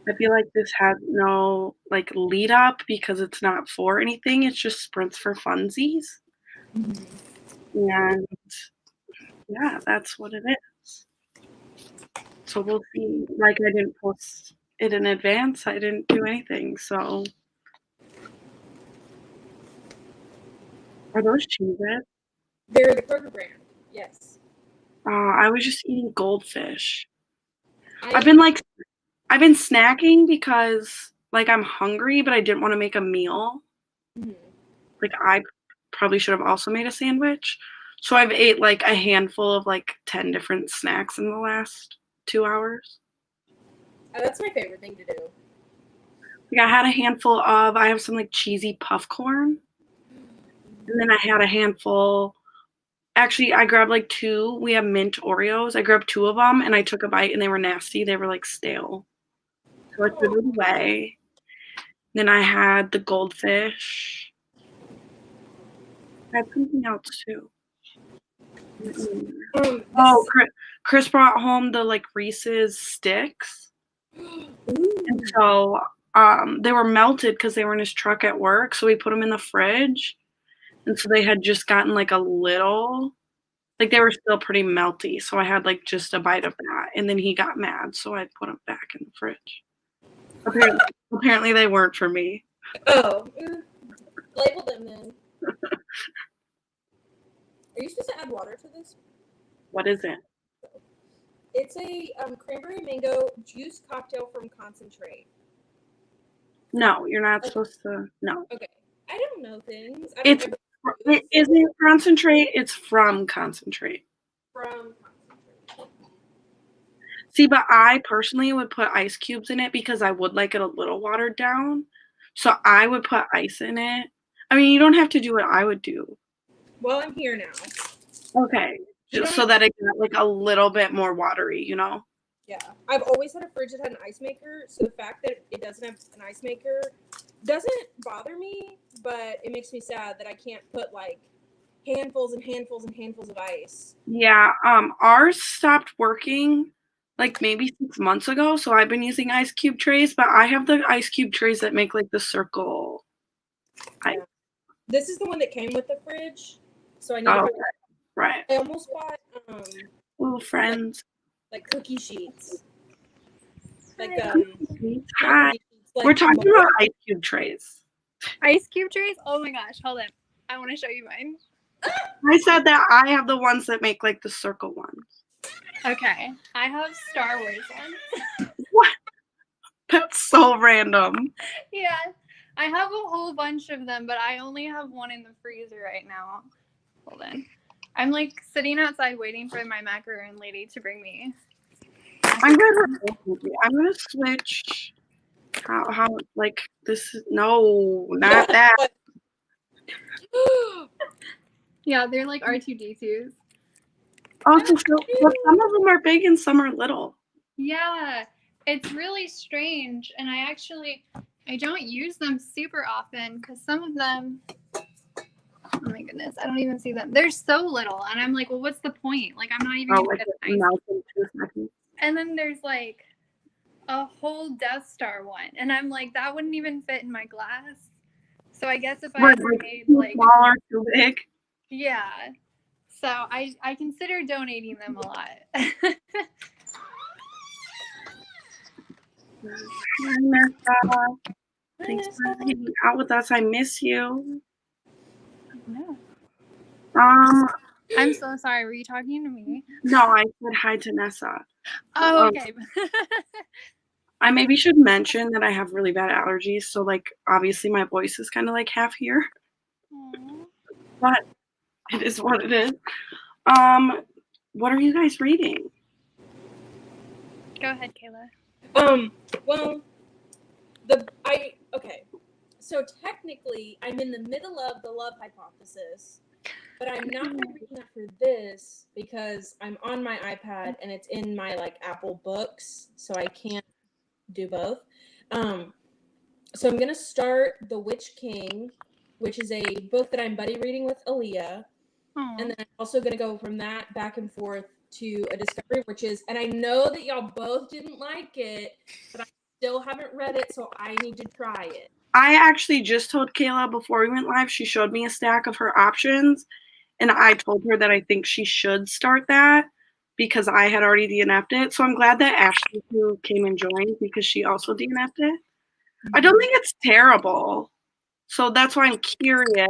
I feel like this has no, like, lead up because it's not for anything, it's just sprints for funsies. And, yeah, that's what it is. So we'll see. Like, I didn't post it in advance, I didn't do anything, so. Are those Cheez-Its? They're the Kroger brand. Yes. I was just eating goldfish. I I've been snacking because, like, I'm hungry, but I didn't wanna make a meal. Like, I probably should have also made a sandwich. So I've ate, like, a handful of, like, 10 different snacks in the last 2 hours. That's my favorite thing to do. Like, I have some, like, cheesy puff corn, and then I had a handful. Actually, I grabbed, like, 2. We have mint Oreos. I grabbed 2 of them, and I took a bite, and they were nasty. They were, like, stale. So I threw it away. Then I had the goldfish. I had something else too. Oh, Chris brought home the, like, Reese's sticks. And so, they were melted because they were in his truck at work, so we put them in the fridge, and so they had just gotten, like, a little, like, they were still pretty melty, so I had, like, just a bite of that, and then he got mad, so I put them back in the fridge. Apparently they weren't for me. Oh. Label them then. Are you supposed to add water to this? What is it? It's a cranberry mango juice cocktail from concentrate. No, you're not supposed to. No. Okay. I don't know things. It isn't concentrate, it's from concentrate. From concentrate. See, but I personally would put ice cubes in it because I would like it a little watered down. So I would put ice in it. I mean, you don't have to do what I would do. Well, I'm here now. Okay. Just so that it got like a little bit more watery, you know? Yeah. I've always had a fridge that had an ice maker, so the fact that it doesn't have an ice maker doesn't bother me, but it makes me sad that I can't put like handfuls and handfuls and handfuls of ice. Yeah, ours stopped working like maybe 6 months ago, so I've been using ice cube trays, but I have the ice cube trays that make like the circle ice. Yeah. This is the one that came with the fridge, so I need to right. I almost bought little friends. Like cookie sheets. Like Hi. Like we're talking about ice cube trays. Ice cube trays? Oh my gosh, hold on. I want to show you mine. I said that I have the ones that make like the circle ones. Okay. I have Star Wars ones. What? That's so random. Yeah. I have a whole bunch of them, but I only have one in the freezer right now. Hold on. I'm like sitting outside waiting for my macaroon lady to bring me. I'm gonna switch. How like this is no, not that. Yeah, they're like R2D2s. Oh, so some of them are big and some are little. Yeah, it's really strange, and I don't use them super often because some of them, oh my goodness, I don't even see them. They're so little, and I'm like, well, what's the point? Like, I'm not even gonna get nice. And then there's like a whole Death Star one, and I'm like, that wouldn't even fit in my glass. So I guess if I ever made like small or too big. Yeah. So I consider donating them a lot. Hi, Nessa. Thanks for hanging out with us. I miss you. No. I'm so sorry. Were you talking to me? No, I said hi to Nessa. Oh, okay. I maybe should mention that I have really bad allergies, so like obviously my voice is kind of like half here. Aww. But it is what it is. What are you guys reading? Go ahead, Kayla. Well, okay. So technically, I'm in the middle of the Love Hypothesis, but I'm not reading that for this because I'm on my iPad and it's in my like Apple Books, so I can't do both. So I'm gonna start The Witch King, which is a book that I'm buddy reading with Aaliyah. Aww. And then I'm also going to go from that back and forth to A Discovery of Witches. And I know that y'all both didn't like it, but I'm still haven't read it, so I need to try it. I actually just told Kayla before we went live, she showed me a stack of her options, and I told her that I think she should start that because I had already DNF'd it. So I'm glad that Ashley who came and joined because she also DNF'd it. I don't think it's terrible. So that's why I'm curious.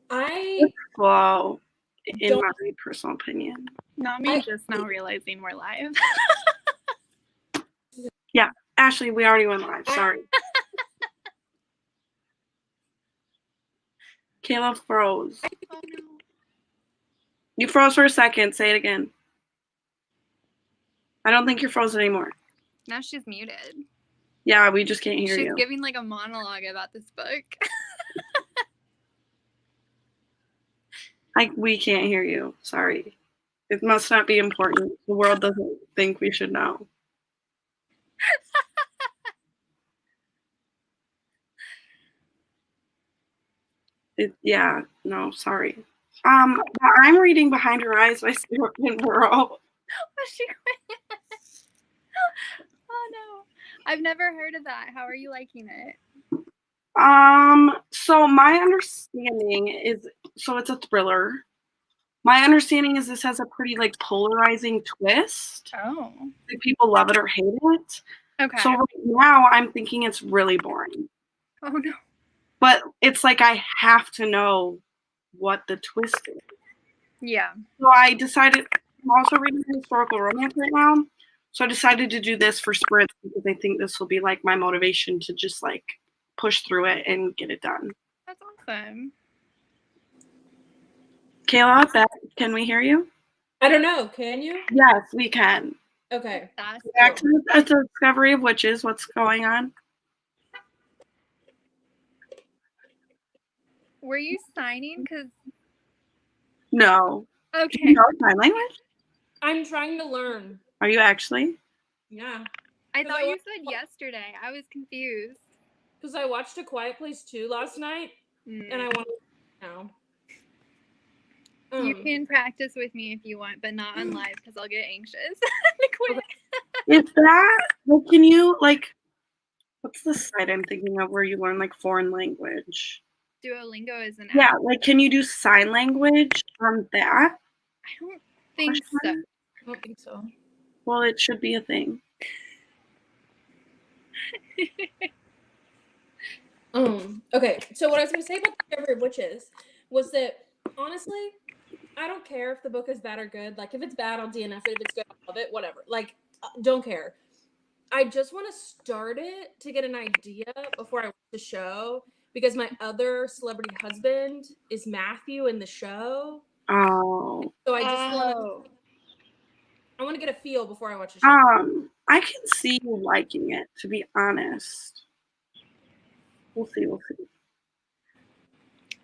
I It's slow, in Don't- my personal opinion. Not me just now realizing we're live. Yeah, Ashley, we already went live. Sorry. Kayla froze. Oh no. You froze for a second. Say it again. I don't think you're frozen anymore. Now she's muted. Yeah, we just can't hear She's you. giving like a monologue about this book. We can't hear you. Sorry. It must not be important. The world doesn't think we should know. Yeah, no, sorry. But I'm reading Behind Your Eyes by Stuart Pinborough. She quit. Oh no. I've never heard of that. How are you liking it? So my understanding is, so it's a thriller. My understanding is this has a pretty like polarizing twist. Oh. Like people love it or hate it. Okay. So right now I'm thinking it's really boring. Oh no. But it's like I have to know what the twist is. Yeah. So I decided, I'm also reading historical romance right now. So I decided to do this for sprints because I think this will be like my motivation to just like push through it and get it done. That's awesome. Kayla, can we hear you? I don't know. Can you? Yes, we can. Okay. That's Back cool. to the Discovery of Witches. What's going on? Were you signing? Cause No. Do okay. you know sign language? I'm trying to learn. Are you actually? Yeah. I thought you said yesterday. I was confused. Because I watched A Quiet Place 2 last night, and I want to know. You can practice with me if you want, but not on live because I'll get anxious. Quit. Is that, like, can you, like, what's the site I'm thinking of where you learn, like, foreign language? Duolingo is an Yeah, app. like, can you do sign language on that? I don't think so. I don't think so. Well, it should be a thing. Okay, so what I was going to say about the Discovery of Witches was that, honestly, I don't care if the book is bad or good. Like, if it's bad, I'll DNF it. If it's good, I'll love it. Whatever. Like, don't care. I just want to start it to get an idea before I watch the show, because my other celebrity husband is Matthew in the show. Oh. So I just want to get a feel before I watch the show. I can see you liking it, to be honest. We'll see.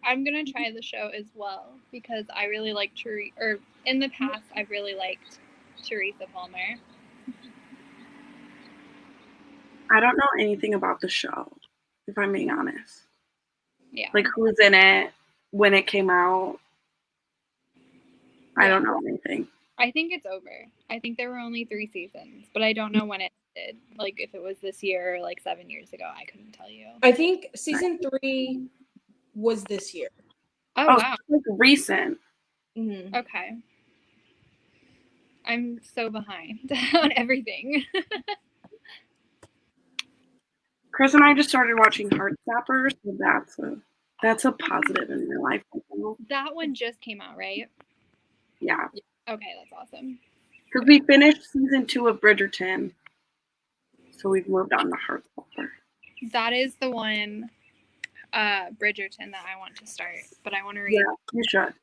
I'm gonna try the show as well because I really like Teresa. Or in the past, I've really liked Teresa Palmer. I don't know anything about the show, if I'm being honest. Yeah. Like, who's in it, when it came out. I don't know anything. I think it's over. I think there were only 3 seasons, but I don't know when it did. Like, if it was this year or like 7 years ago, I couldn't tell you. I think season 3 was this year. Oh, wow. It's like recent. Mm-hmm. Okay. I'm so behind on everything. Chris and I just started watching Heartstopper, so that's a positive in my life. That one just came out, right? Yeah. Okay, that's awesome. Because we finished season 2 of Bridgerton, so we've moved on to Heartstopper. That is the one, Bridgerton, that I want to start, but I want to read. Yeah, you should.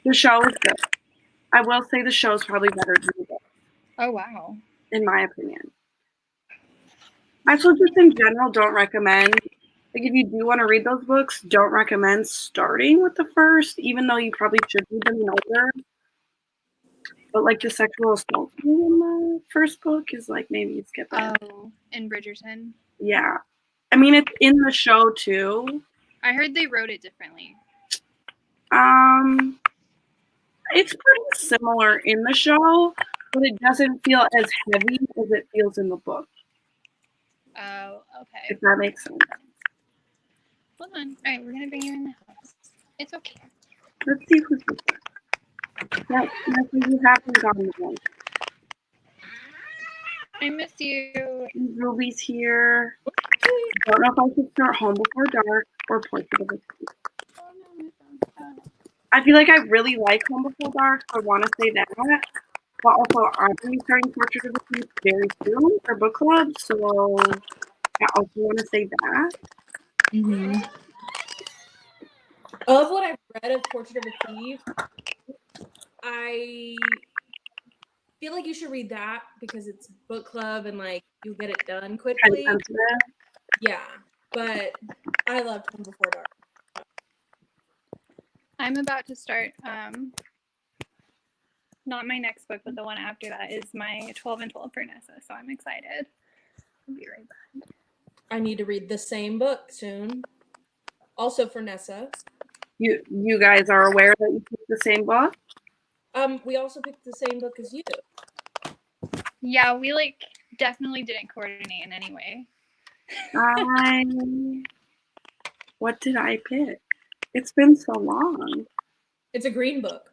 The show is good. I will say the show is probably better than the book. Oh, wow. In my opinion. I also just in general don't recommend, like, if you do want to read those books, don't recommend starting with the first, even though you probably should read them in order. But, like, the sexual assault in the first book is, like, maybe you skip it. Oh, in Bridgerton? Yeah. I mean, it's in the show, too. I heard they wrote it differently. It's pretty similar in the show, but it doesn't feel as heavy as it feels in the book. Oh, okay. If that makes sense. Hold on. All right, we're gonna bring you in the house. It's okay. Let's see who's with us. Yep, you haven't gotten one. I miss you. Ruby's here. I don't know if I should start Home Before Dark or Portrait of a Thief. Oh, no, my phone. Oh, no. I feel like I really like Home Before Dark, so I want to say that. But also, I'm going to be starting Portrait of a Thief very soon for book club, so I also want to say that. Mm-hmm. Of what I've read of Portrait of a Thief, I feel like you should read that because it's book club and like you'll get it done quickly. Yeah, but I loved Home Before Dark. I'm about to start, not my next book, but the one after that is my 12 and 12 for Nessa, so I'm excited. I'll be right back. I need to read the same book soon. Also for Nessa. You guys are aware that you picked the same book? We also picked the same book as you. Yeah, we like definitely didn't coordinate in any way. What did I pick? It's been so long. It's a green book.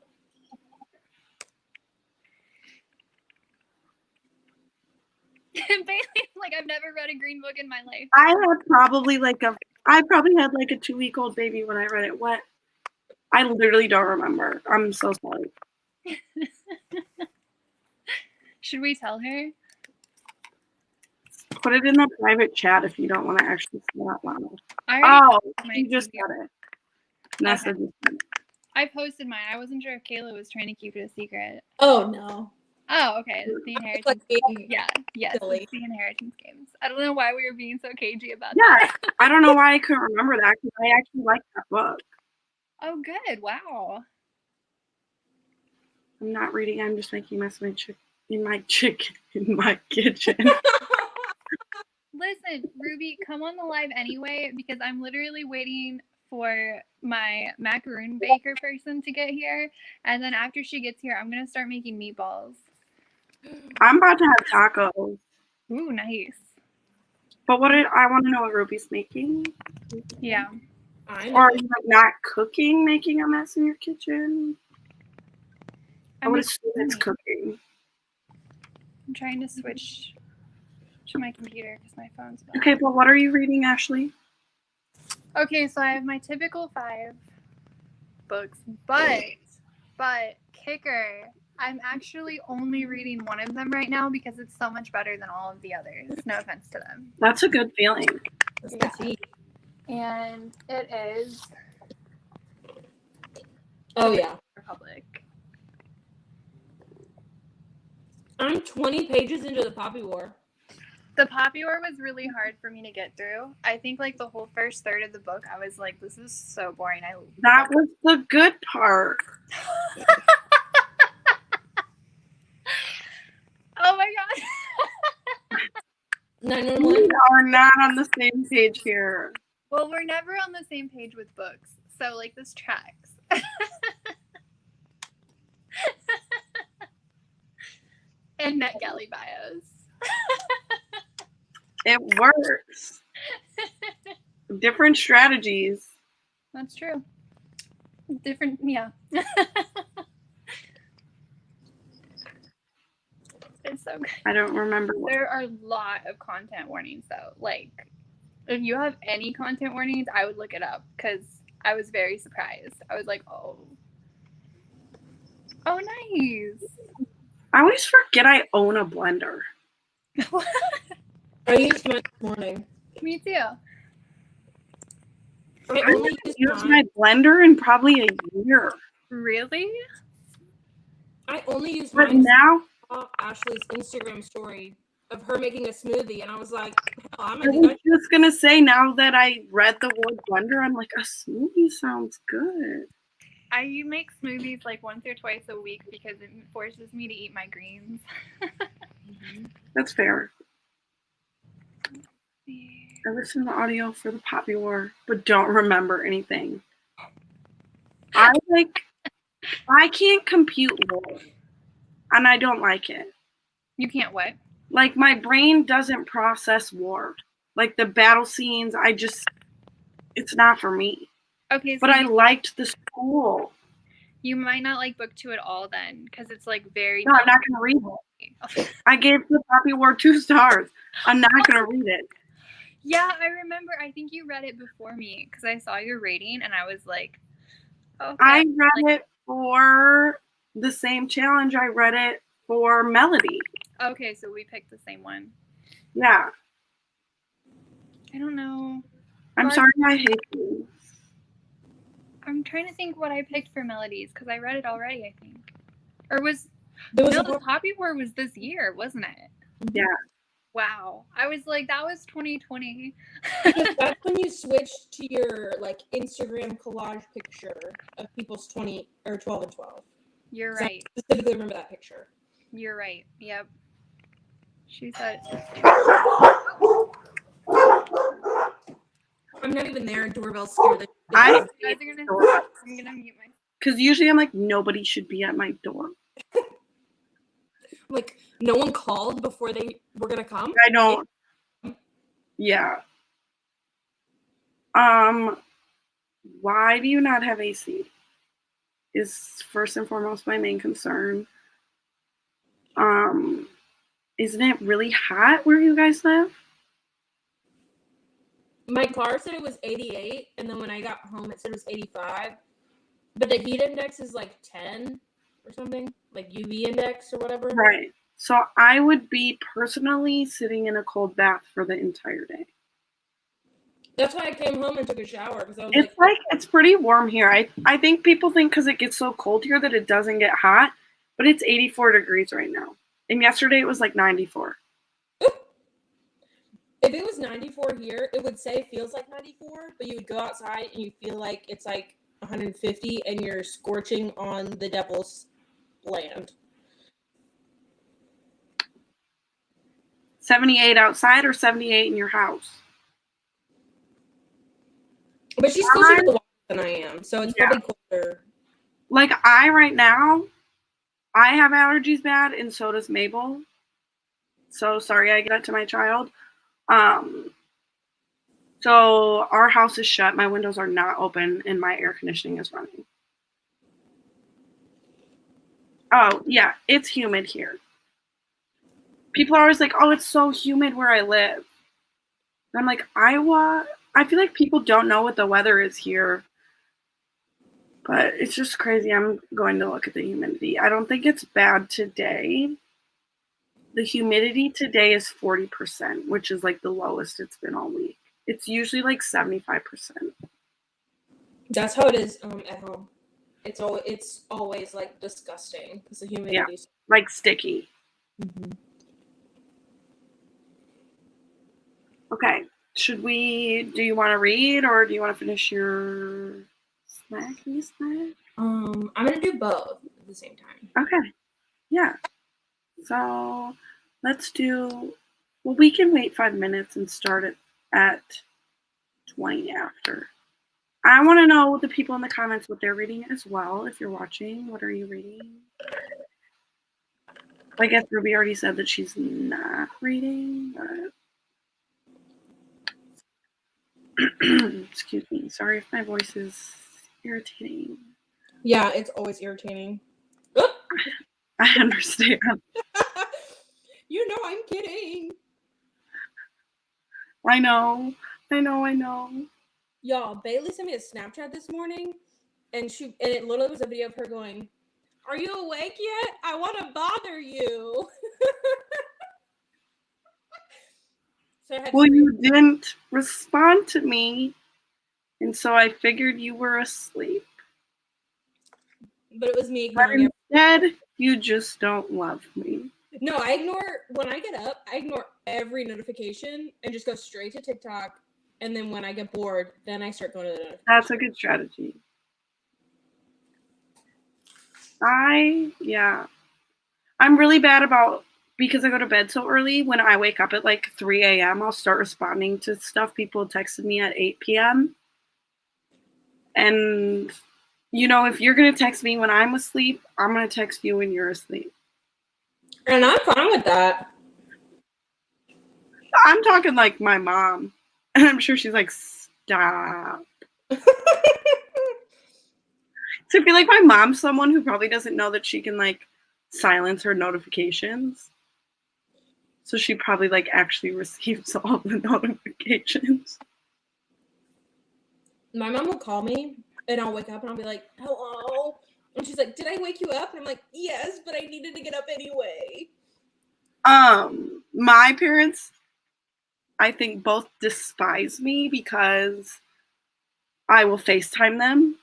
Bailey's like, I've never read a green book in my life. I probably had like a 2-week-old baby when I read it. What? I literally don't remember. I'm so sorry. Should we tell her? Put it in the private chat if you don't want to actually say that loud. You just said it. Nessa just said it. I posted mine. I wasn't sure if Kayla was trying to keep it a secret. Oh no. Oh, okay. It's the inheritance. Yes, it's the inheritance games. I don't know why we were being so cagey about that. Yeah, I don't know why I couldn't remember that because I actually like that book. Oh, good. Wow. I'm not reading. I'm just making mess in my kitchen. Listen, Ruby, come on the live anyway because I'm literally waiting for my macaroon baker person to get here, and then after she gets here, I'm gonna start making meatballs. I'm about to have tacos. Ooh, nice. But I want to know what Ruby's making. Yeah. Or are you like not cooking, making a mess in your kitchen? I would assume it's cooking. I'm trying to switch to my computer because my phone's not. Okay, but what are you reading, Ashley? Okay, so I have my typical 5 books, but kicker, I'm actually only reading one of them right now because it's so much better than all of the others. No offense to them. That's a good feeling. Yeah. And it is. Oh yeah. Republic. I'm 20 pages into the Poppy War. The Poppy War was really hard for me to get through. I think like the whole first third of the book, I was like, this is so boring. That was the good part. Oh my god. 911. We are not on the same page here. Well, we're never on the same page with books, so like this tracks. And NetGalley bios. It works. Different strategies. That's true. Different, yeah. It's so good. I don't remember. There are a lot of content warnings, though. Like, if you have any content warnings, I would look it up because I was very surprised. I was like, oh, nice. I always forget I own a blender. I used mine this morning. Me too. I haven't used my blender in probably a year. Really? I only used But mine. now Ashley's Instagram story of her making a smoothie, and I was like, I was just gonna say, now that I read the word blender, I'm like, a smoothie sounds good. I make smoothies like once or twice a week because it forces me to eat my greens. That's fair. I listened to the audio for the Poppy War, but don't remember anything. I can't compute lore, and I don't like it. You can't what? Like, my brain doesn't process war. Like the battle scenes, it's not for me. Okay, so But I liked the school. you might not like book 2 at all then, because it's like very. No, I'm not gonna read it. I gave the Poppy War 2 stars. I'm not gonna read it. Yeah, I remember. I think you read it before me because I saw your rating and I was like, okay. I read it for the same challenge I read it for Melody. Okay, so we picked the same one. Yeah. I don't know. I'm sorry I hate you. I'm trying to think what I picked for Melodies because I read it already, I think. Or the Poppy War was this year, wasn't it? Yeah. Wow. I was like, that was 2020. Because that's when you switched to your like Instagram collage picture of people's 20 or 12 and 12. You're So right. I specifically remember that picture. You're right. Yep. She said I'm not even there. Doorbell's scared. I'm gonna mute my. Because usually I'm like, nobody should be at my door. Like, no one called before they were gonna come? I don't. Yeah. Why do you not have AC? Is first and foremost my main concern. Isn't it really hot where you guys live? My car said it was 88, and then when I got home, it said it was 85. But the heat index is like 10 or something, like UV index or whatever. Right. So I would be personally sitting in a cold bath for the entire day. That's why I came home and took a shower because I was it's pretty warm here. I think people think because it gets so cold here that it doesn't get hot, but it's 84 degrees right now. And yesterday it was like 94. If it was 94 here, it would say feels like 94, but you would go outside and you feel like it's like 150 and you're scorching on the devil's land. 78 outside or 78 in your house? But she's closer to the water than I am, so it's probably colder. Like right now, I have allergies bad, and so does Mabel. So sorry I get that to my child. So our house is shut, my windows are not open, and my air conditioning is running. Oh, yeah, it's humid here. People are always like, oh, it's so humid where I live. And I'm like, Iowa, I feel like people don't know what the weather is here. But it's just crazy. I'm going to look at the humidity. I don't think it's bad today. The humidity today is 40%, which is like the lowest it's been all week. It's usually like 75%. That's how it is at home. It's always like disgusting because the humidity. Yeah, like sticky. Mm-hmm. Okay. Do you want to read or do you want to finish your snacky snack? I'm gonna do both at the same time. Okay. Yeah. So we can wait 5 minutes and start it at 20 after. I want to know the people in the comments what they're reading as well. If you're watching, what are you reading? I guess Ruby already said that she's not reading, but excuse me. Sorry if my voice is irritating. Yeah, it's always irritating. I understand. You know I'm kidding. I know. Y'all, Bailey sent me a Snapchat this morning, and it literally was a video of her going, "Are you awake yet? I want to bother you." Well, you didn't respond to me, and so I figured you were asleep. But it was me ignoring it. Instead, you just don't love me. No, when I get up, I ignore every notification and just go straight to TikTok. And then when I get bored, then I start going to the notifications. That's a good strategy. I'm really bad about, because I go to bed so early, when I wake up at like 3 a.m., I'll start responding to stuff people texted me at 8 p.m. And, if you're going to text me when I'm asleep, I'm going to text you when you're asleep. And I'm fine with that. I'm talking like my mom. And I'm sure she's like, stop. So I feel like my mom's someone who probably doesn't know that she can like silence her notifications. So she probably like actually receives all the notifications. My mom will call me and I'll wake up and I'll be like, hello. And she's like, did I wake you up? And I'm like, yes, but I needed to get up anyway. My parents, I think, both despise me because I will FaceTime them.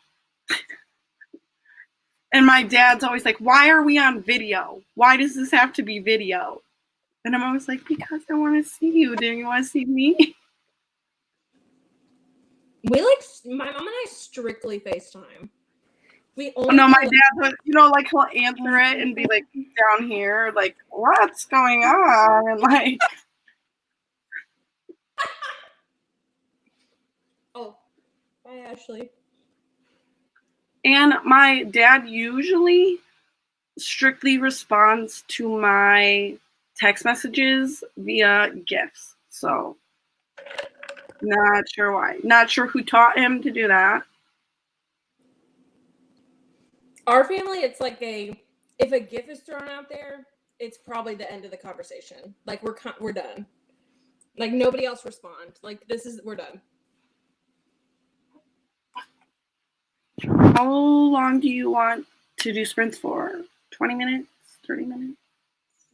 And my dad's always like, why are we on video? Why does this have to be video? And I'm always like, because I want to see you. Do you want to see me? We like, my mom and I strictly FaceTime. We only No, my dad, like he'll answer it and be like down here, like, what's going on? And like, oh, bye, Ashley. And my dad usually strictly responds to my text messages via GIFs. So, not sure why. Not sure who taught him to do that. Our family, it's like if a GIF is thrown out there, it's probably the end of the conversation. Like we're done. Like nobody else respond. Like we're done. How long do you want to do sprints for? 20 minutes? 30 minutes?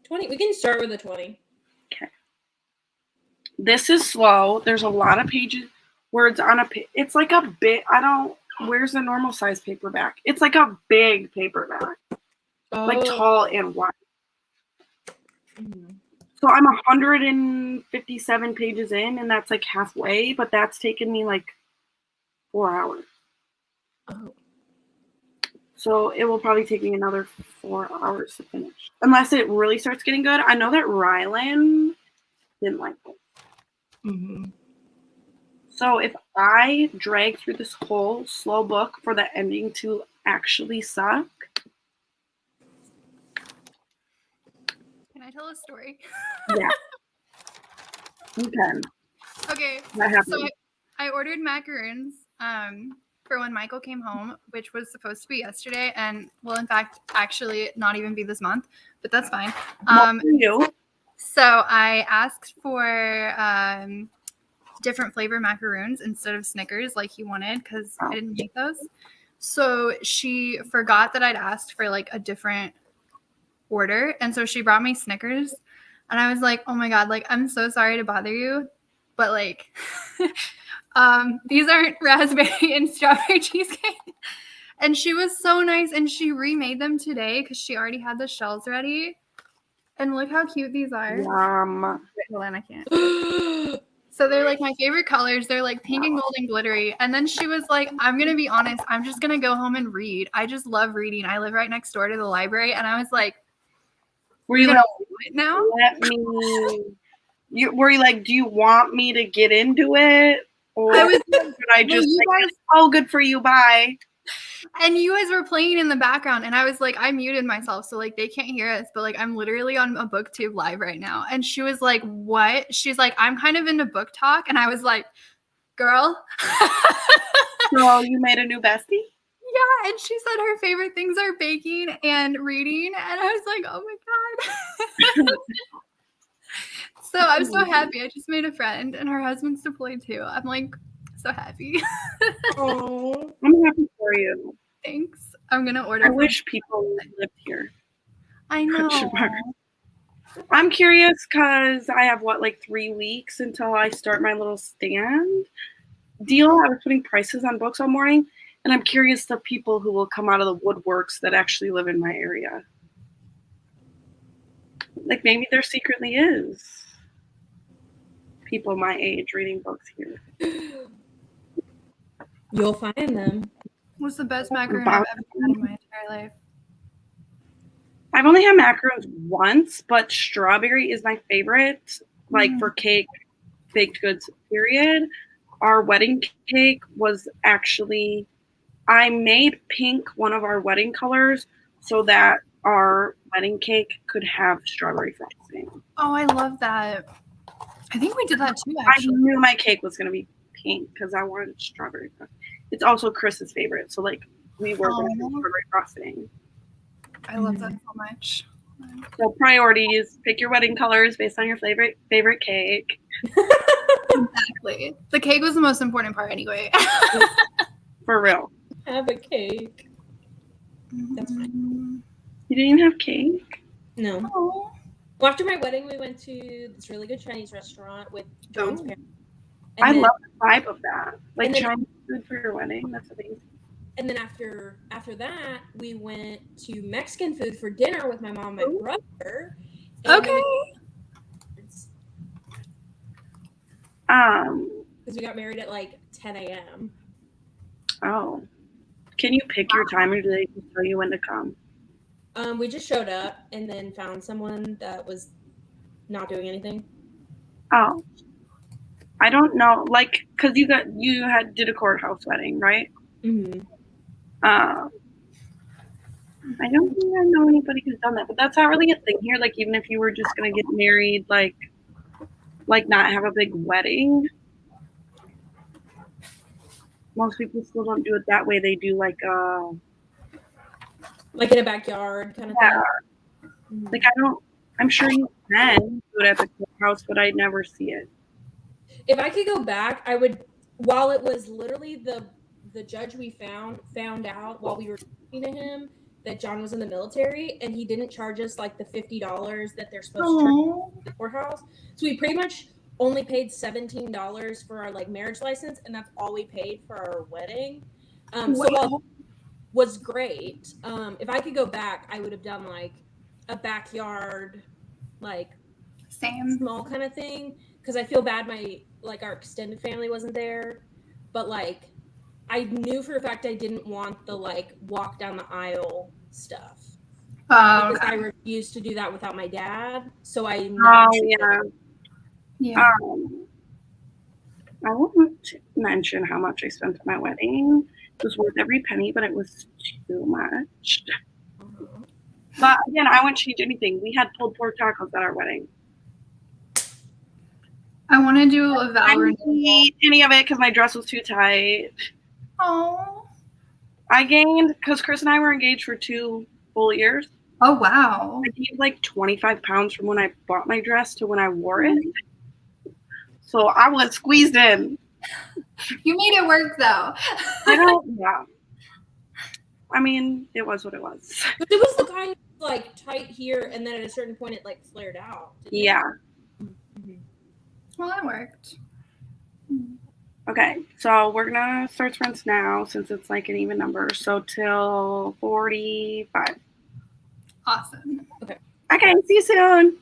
20. We can start with a 20. Okay. This is slow. There's a lot of words on a page. It's like a bit. Where's the normal size paperback? It's like a big paperback. Oh. Like tall and wide. Mm-hmm. So I'm 157 pages in, and that's like halfway, but that's taken me like 4 hours. Oh. So it will probably take me another 4 hours to finish. Unless it really starts getting good. I know that Rylan didn't like it. Mm-hmm. So if I drag through this whole slow book for the ending to actually suck. Can I tell a story? Yeah. You can. Okay. That happened. So I ordered macaroons for when Michael came home, which was supposed to be yesterday, and will in fact actually not even be this month, but that's fine. So I asked for different flavor macaroons instead of Snickers like he wanted because I didn't make those. So she forgot that I'd asked for like a different order, and so she brought me Snickers, and I was like, oh my god, like I'm so sorry to bother you, but like these aren't raspberry and strawberry cheesecake. And she was so nice, and she remade them today because she already had the shells ready. And look how cute these are. Wait, hold on, I can't. So they're like my favorite colors. They're like pink and gold and glittery. And then she was like, I'm going to be honest. I'm just going to go home and read. I just love reading. I live right next door to the library. And I was like, were you like, do it now? Were you like, do you want me to get into it? Or I was should I just oh, good for you, bye. And you guys were playing in the background, and I was like, I muted myself, so like they can't hear us, but like I'm literally on a booktube live right now. And she was like, what? She's like, I'm kind of into book talk. And I was like, girl. So you made a new bestie? Yeah, and she said her favorite things are baking and reading. And I was like, oh my God. So I'm so happy. I just made a friend, and her husband's deployed too. I'm like so happy. Oh, I'm happy for you. Thanks. I'm gonna order. I wish people lived here. I know. I'm curious because I have like 3 weeks until I start my little stand deal. I was putting prices on books all morning, and I'm curious the people who will come out of the woodworks that actually live in my area. Like maybe there secretly is people my age reading books here. You'll find them. What's the best macaroon I've ever had in my entire life? I've only had macaroons once, but strawberry is my favorite, like for cake, baked goods, period. Our wedding cake was actually, I made pink one of our wedding colors so that our wedding cake could have strawberry frosting. Oh, I love that. I think we did that too, I actually. knew my cake was gonna be pink because I wanted strawberry frosting. It's also Chris's favorite, so like we were gonna do strawberry frosting. I love that so much. So priorities: pick your wedding colors based on your favorite cake. Exactly. The cake was the most important part anyway. For real. Have a cake. That's fine. You didn't even have cake? No. Oh. Well, after my wedding, we went to this really good Chinese restaurant with John's parents. I love the vibe of that. Like then, Chinese food for your wedding. That's amazing. And then after that, we went to Mexican food for dinner with my mom and my brother. Okay. Because we got married at like 10 a.m. Oh. Can you pick your time, or do they just tell you when to come? We just showed up and then found someone that was not doing anything. Oh. I don't know, like, cause you did a courthouse wedding, right? Mm-hmm. I don't think I know anybody who's done that, but that's not really a thing here. Like, even if you were just gonna get married, like not have a big wedding, most people still don't do it that way. They do like in a backyard kind of thing. Mm-hmm. Like I'm sure you can do it at the courthouse, but I never see it. If I could go back, I would. While it was literally the judge we found out while we were talking to him that John was in the military, and he didn't charge us like the $50 that they're supposed to charge at the courthouse. So we pretty much only paid $17 for our like marriage license, and that's all we paid for our wedding. So while it was great, if I could go back, I would have done like a backyard, like small kind of thing, because I feel bad our extended family wasn't there, but like I knew for a fact I didn't want the like walk down the aisle stuff. Because I refused to do that without my dad, so I yeah. I won't mention how much I spent at my wedding. It was worth every penny, but it was too much. But again, I wouldn't change anything. We had pulled pork tacos at our wedding. I want to do a vow I didn't eat any of it because my dress was too tight. Oh. I gained, because Chris and I were engaged for 2 full years. Oh, wow. I gained like 25 pounds from when I bought my dress to when I wore it. So I was squeezed in. You made it work, though. Yeah. I mean, it was what it was. But it was the kind of like tight here, and then at a certain point it like flared out. Yeah. Mm-hmm. Well, that worked. Okay, so we're gonna start sprints now since it's like an even number. So till 45. Awesome. Okay. Okay, see you soon.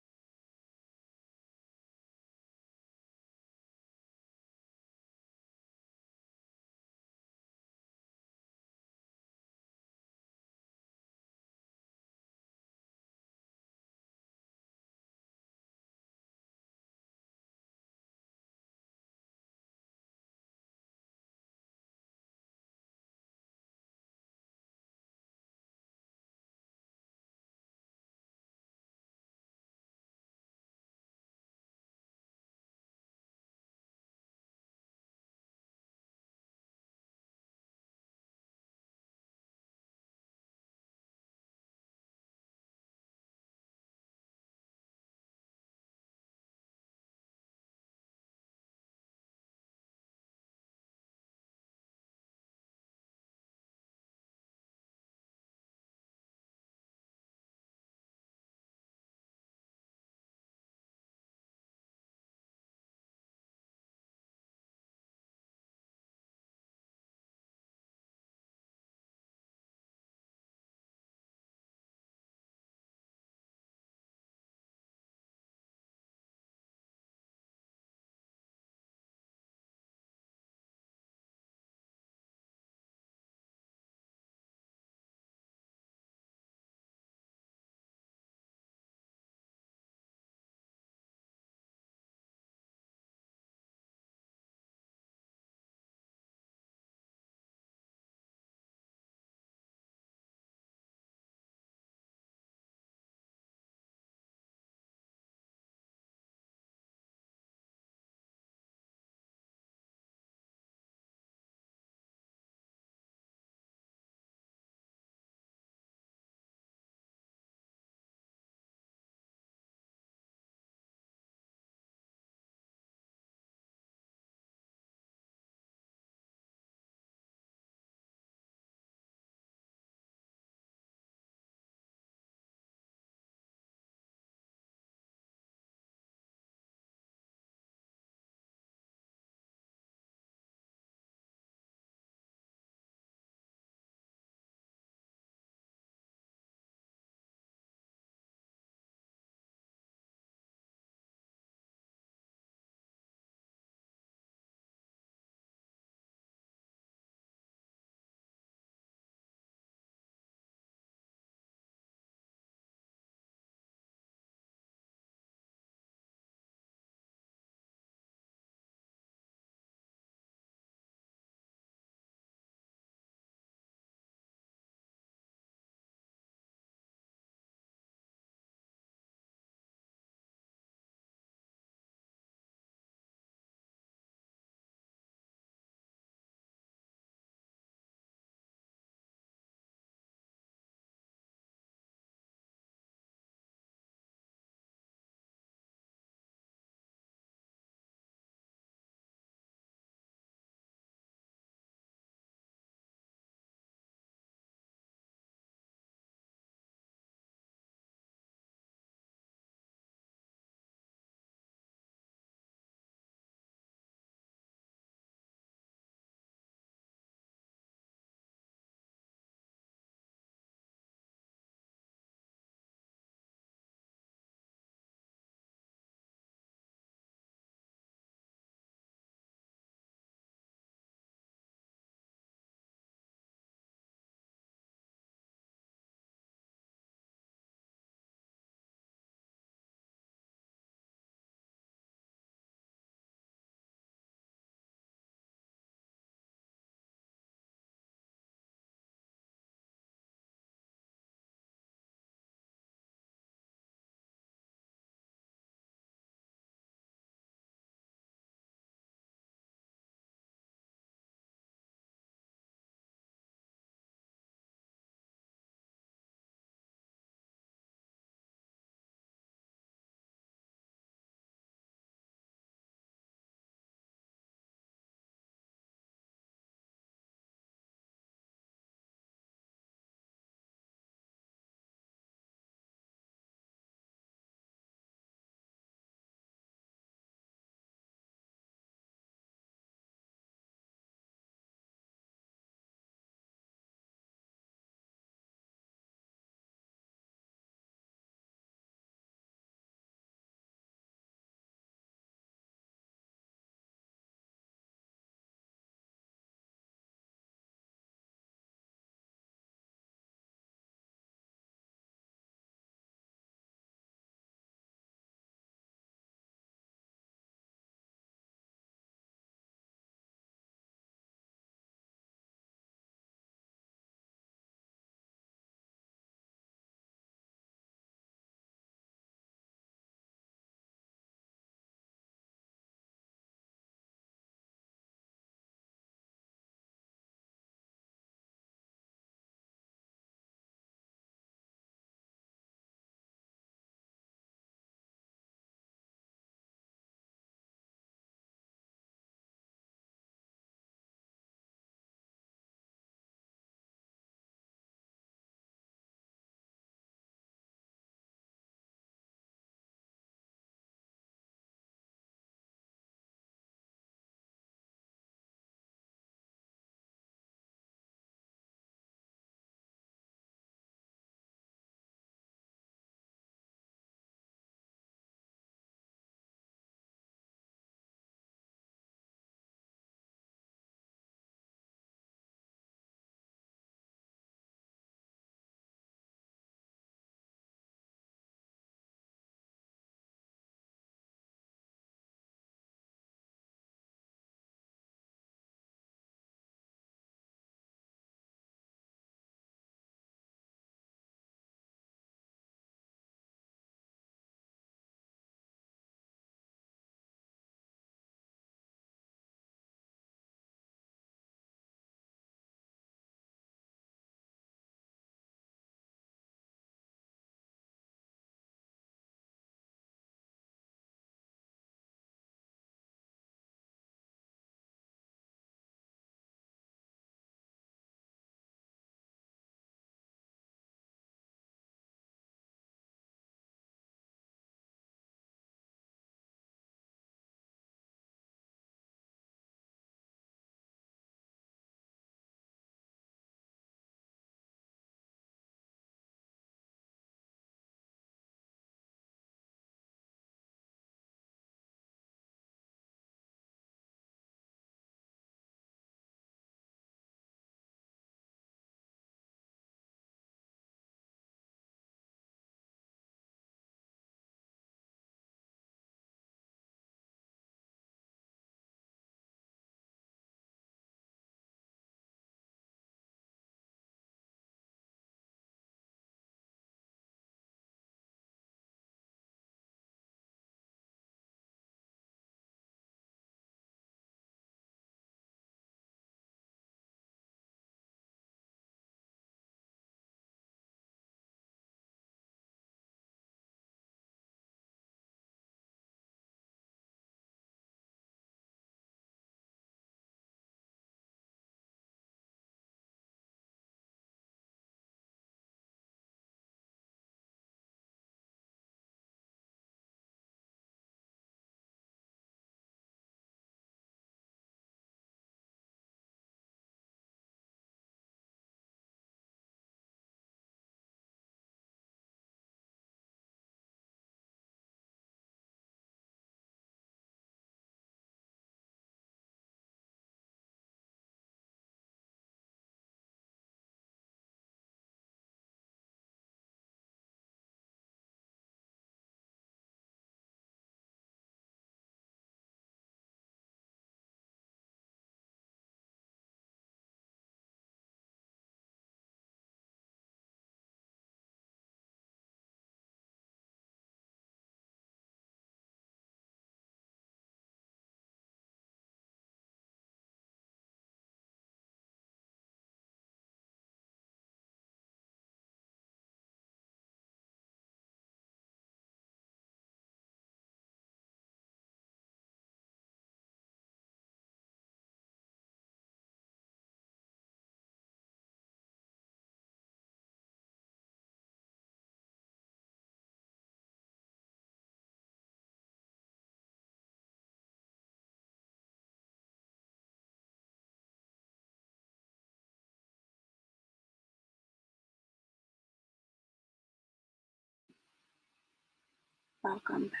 Welcome back.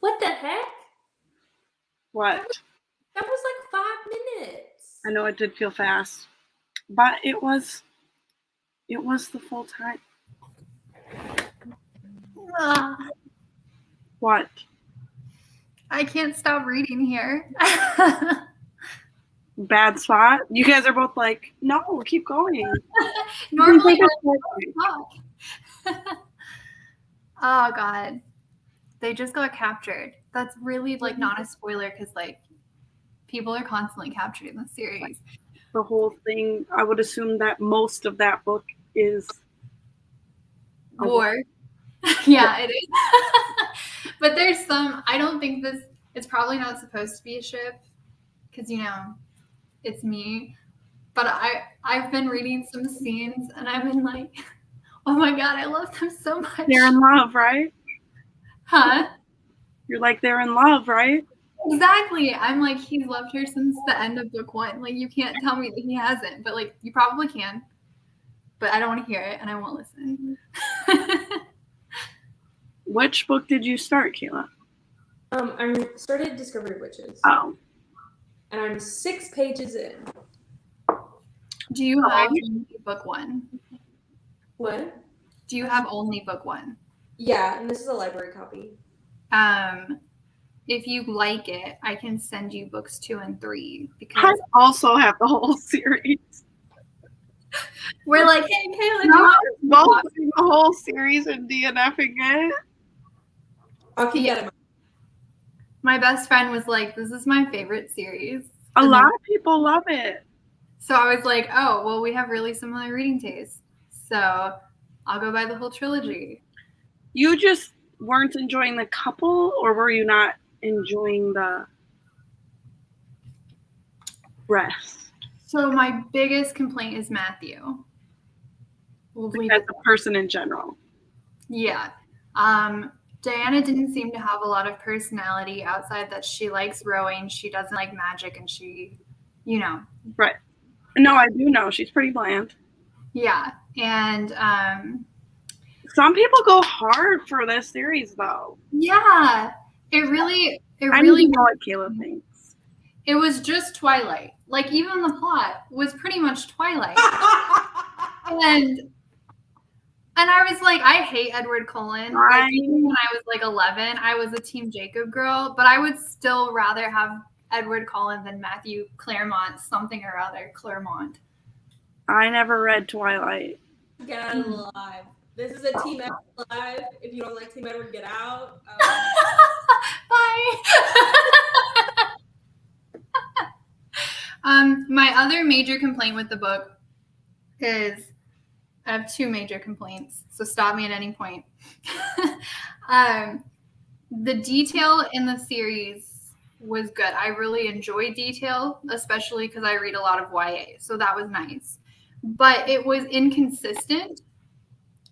What the heck? What? That was like 5 minutes. I know it did feel fast, but it was the full time. What? I can't stop reading here. Bad spot? You guys are both like, no, keep going. Normally, You oh god, they just got captured. That's really like not a spoiler because like people are constantly captured in the series. the whole thing, I would assume that most of that book is War. Yeah, it is. But there's some, I don't think this, it's probably not supposed to be a ship because, you know, it's me. But I've been reading some scenes and I've been like, oh my God, I love them so much. They're in love, right? Huh? You're like, they're in love, right? Exactly. I'm like, he's loved her since the end of book 1. Like, you can't tell me that he hasn't, but like, you probably can. But I don't want to hear it and I won't listen. Which book did you start, Kayla? I started Discovery Witches. Oh. And I'm 6 pages in. Do you have only book 1? What? Do you have only book 1? Yeah, and this is a library copy. If you like it, I can send you books 2 and 3 I because also have the whole series. we're like, hey, Kayla, do you No, want both the whole series and DNFing it. I'll keep that in mind. My best friend was like, this is my favorite series. A lot of people love it. So I was like, oh, well, we have really similar reading tastes. So I'll go buy the whole trilogy. You just weren't enjoying the couple, or were you not enjoying the rest? So my biggest complaint is Matthew. We'll leave As it a person in general. Yeah. Diana didn't seem to have a lot of personality outside that she likes rowing, she doesn't like magic, and she, you know. Right. No, I do know. She's pretty bland. Yeah. And some people go hard for this series, though. yeah, it really I need to know what Kayla thinks. It was just Twilight. Like, even the plot was pretty much Twilight. And I was like, I hate Edward Cullen. Like, even when I was like 11, I was a Team Jacob girl, but I would still rather have Edward Cullen than Matthew Claremont, something or other, Claremont. I never read Twilight. Get out alive. This is a Team Edward live. If you don't like Team Edward, get out. Bye. My other major complaint with the book is I have 2 major complaints, so stop me at any point. The detail in the series was good. I really enjoy detail, especially because I read a lot of YA, so that was nice. But it was inconsistent.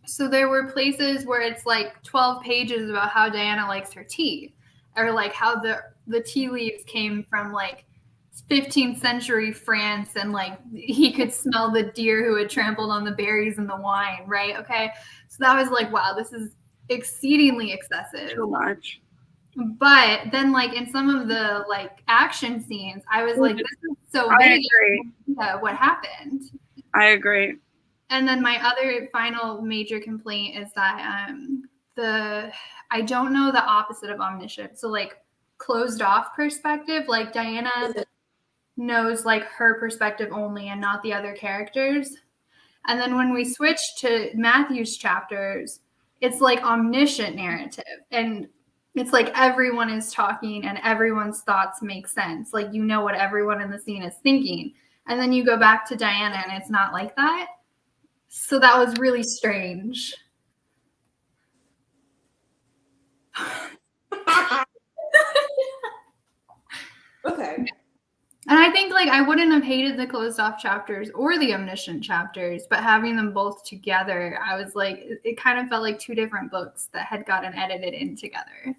So there were places where it's like 12 pages about how Diana likes her tea, or like how the tea leaves came from like 15th century France, and like he could smell the deer who had trampled on the berries in the wine, right? Okay. So that was like, wow, this is exceedingly excessive. Too much. But then like in some of the like action scenes, I was like, this is so vague. What happened? I agree. And then my other final major complaint is that I don't know the opposite of omniscient. So like closed off perspective, like Diana knows like her perspective only and not the other characters. And then when we switch to Matthew's chapters, it's like omniscient narrative. And it's like everyone is talking and everyone's thoughts make sense. Like, you know what everyone in the scene is thinking. And then you go back to Diana and it's not like that. So that was really strange. Okay. And I think like I wouldn't have hated the closed off chapters or the omniscient chapters, but having them both together, I was like, it kind of felt like 2 different books that had gotten edited in together.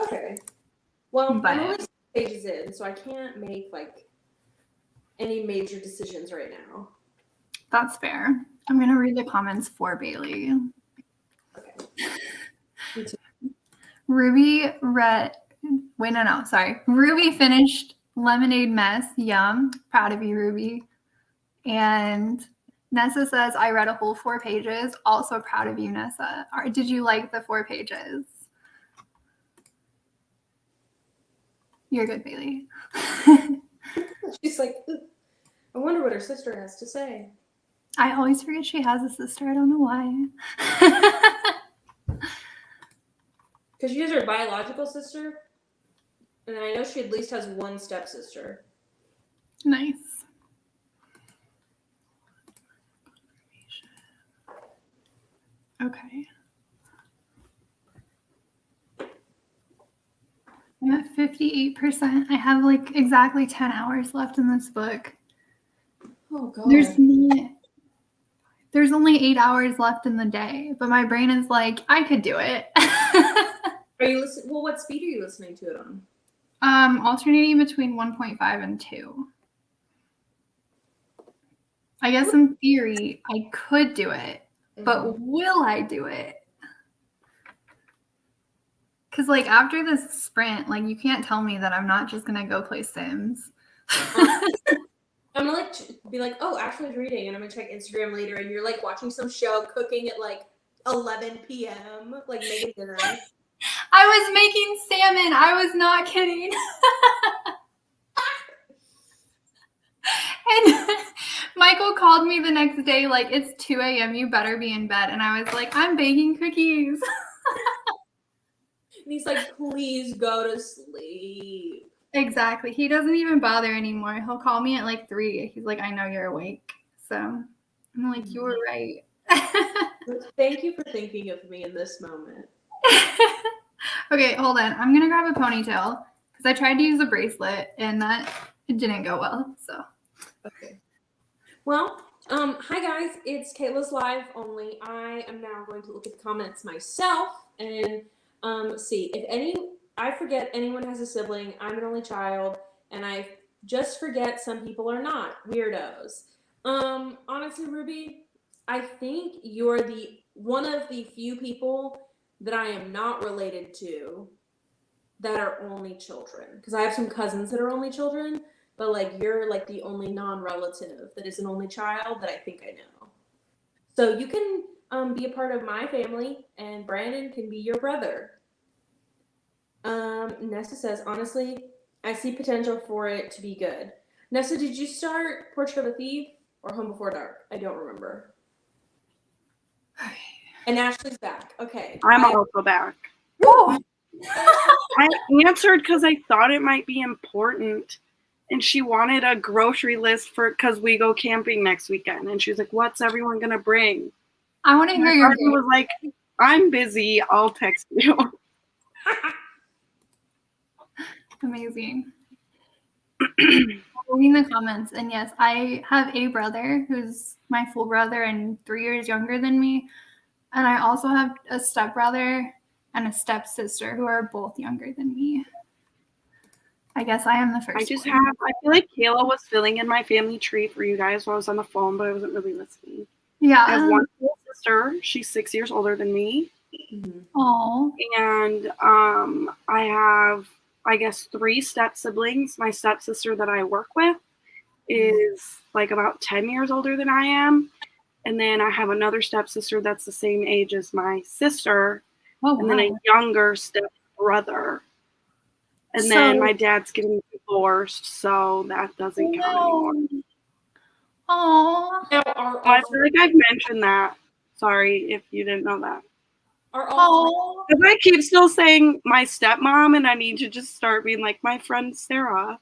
Okay. Well, I'm only 6 pages in, so I can't make like any major decisions right now. That's fair. I'm going to read the comments for Bailey. Okay. Ruby Ruby finished Lemonade Mess. Yum. Proud of you, Ruby. And Nessa says, I read a whole 4 pages. Also proud of you, Nessa. Did you like the 4 pages? You're good, Bailey. She's like, I wonder what her sister has to say. I always forget she has a sister. I don't know why. Because she has her biological sister, and I know she at least has one stepsister. Nice. Okay. I'm at 58%. I have like exactly 10 hours left in this book. Oh god. There's only 8 hours left in the day, but my brain is like, I could do it. Are you listening? Well, what speed are you listening to it on? Alternating between 1.5 and 2. I guess in theory, I could do it, but will I do it? Because, like, after this sprint, like, you can't tell me that I'm not just going to go play Sims. I'm gonna be like, oh, Ashley's reading, and I'm gonna check Instagram later, and you're like watching some show, cooking at like 11 p.m., like making dinner. I was making salmon. I was not kidding. And Michael called me the next day, like, it's 2 a.m. You better be in bed. And I was like, I'm baking cookies. And he's like, please go to sleep. Exactly. He doesn't even bother anymore. He'll call me at like 3. He's like, I know you're awake. So I'm like, you were right. Thank you for thinking of me in this moment. Okay, hold on. I'm going to grab a ponytail because I tried to use a bracelet and it didn't go well. So. Okay. Well, hi guys. It's Kayla's Live only. I am now going to look at the comments myself and see if I forget anyone has a sibling. I'm an only child, and I just forget some people are not weirdos. Honestly, Ruby, I think you're one of the few people that I am not related to that are only children. Because I have some cousins that are only children, but like you're like the only non-relative that is an only child that I think I know. So you can be a part of my family, and Brandon can be your brother. Nessa says, honestly, I see potential for it to be good. Nessa, did you start Portrait of a Thief or Home Before Dark? I don't remember. And Ashley's back. Okay. I'm also back. Woo! I answered because I thought it might be important. And she wanted a grocery list because we go camping next weekend. And she was like, what's everyone going to bring? I want to hear your husband was like, I'm busy. I'll text you. Amazing. Reading the comments, and yes, I have a brother who's my full brother and 3 years younger than me. And I also have a stepbrother and a stepsister who are both younger than me. I guess I am the first. I feel like Kayla was filling in my family tree for you guys while I was on the phone, but I wasn't really listening. Yeah. I have one full sister. She's 6 years older than me. Oh. And I have, I guess, 3 step siblings. My stepsister that I work with is like about 10 years older than I am. And then I have another stepsister that's the same age as my sister. Oh, and then a younger stepbrother. And then my dad's getting divorced, so that doesn't count anymore. Oh. I feel like I've mentioned that. Sorry if you didn't know that. Because I keep still saying my stepmom, and I need to just start being like my friend Sarah.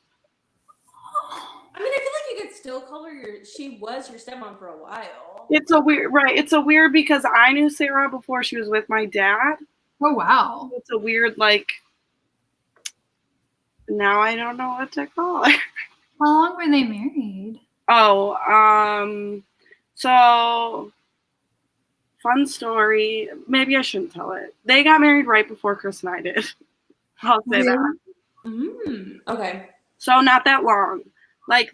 I mean, I feel like you could still call her she was your stepmom for a while. It's a weird because I knew Sarah before she was with my dad. Oh, wow. It's a weird, like, now I don't know what to call her. How long were they married? So fun story. Maybe I shouldn't tell it. They got married right before Chris and I did. I'll say that. Okay. So not that long. Like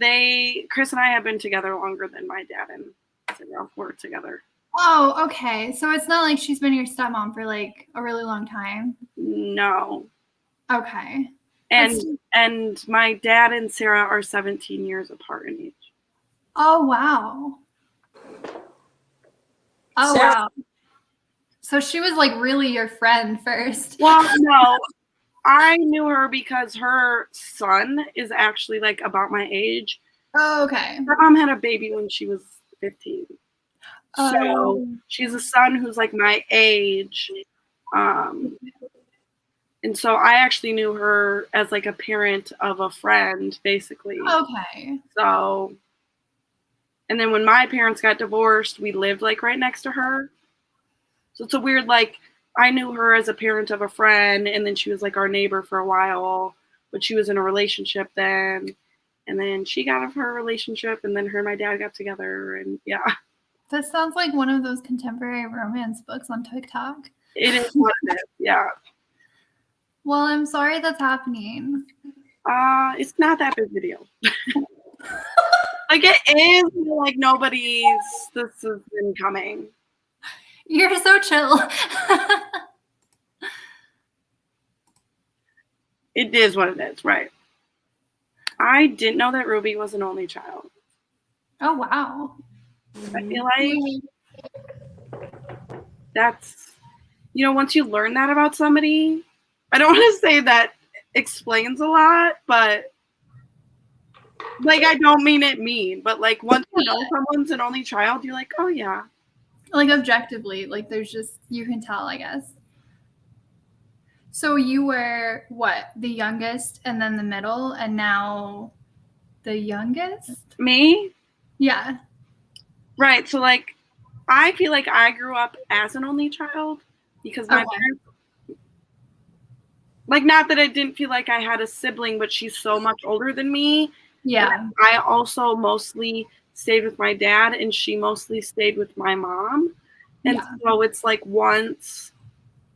Chris and I have been together longer than my dad and years ago. We're together. Oh, okay. So it's not like she's been your stepmom for like a really long time. No. Okay. And my dad and Sarah are 17 years apart in age. Oh, wow. Oh, Sarah- wow. So she was like really your friend first. Well, no. I knew her because her son is actually like about my age. Oh, okay. Her mom had a baby when she was 15. So Oh. she's a son who's like my age. And so I actually knew her as like a parent of a friend, basically. Okay. So, and then when my parents got divorced, we lived like right next to her. So it's a weird, like, I knew her as a parent of a friend, and then she was like our neighbor for a while, but she was in a relationship then. And then she got out of her relationship, and then her and my dad got together, and yeah. This sounds like one of those contemporary romance books on TikTok. It is what it is, yeah. Well, I'm sorry that's happening. It's not that big a deal. Like, it is, like, this has been coming. You're so chill. It is what it is, right. I didn't know that Ruby was an only child. Oh, wow. I feel like that's, once you learn that about somebody, I don't want to say that explains a lot, but like, I don't mean it mean, but like once you know someone's an only child, you're like, oh yeah. Like objectively, like there's just, you can tell, I guess. So you were what? The youngest and then the middle and now the youngest? Me? Yeah. Right. So like, I feel like I grew up as an only child because my parents, like, not that I didn't feel like I had a sibling, but she's so much older than me. Yeah. I also mostly stayed with my dad and she mostly stayed with my mom. And so it's like once,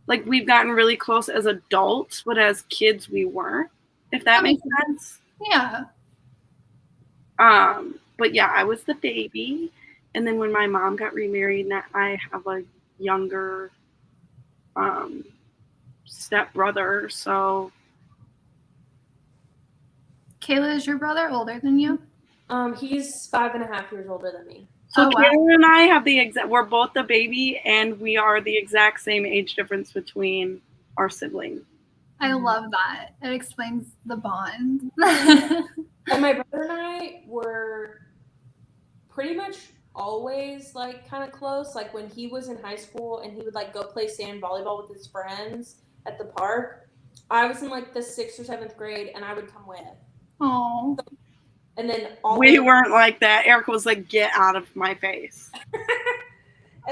like, we've gotten really close as adults, but as kids we weren't, if that makes sense. Yeah. But yeah, I was the baby. And then when my mom got remarried, I have a younger stepbrother, so. Kayla, is your brother older than you? He's 5.5 years older than me. So Kayla and I have we're both the baby, and we are the exact same age difference between our siblings. I love that. It explains the bond. And my brother and I were pretty much always like kind of close. Like when he was in high school and he would like go play sand volleyball with his friends at the park, I was in like the 6th or 7th grade and I would come with. Oh. And then we weren't like that. Erica was like, get out of my face.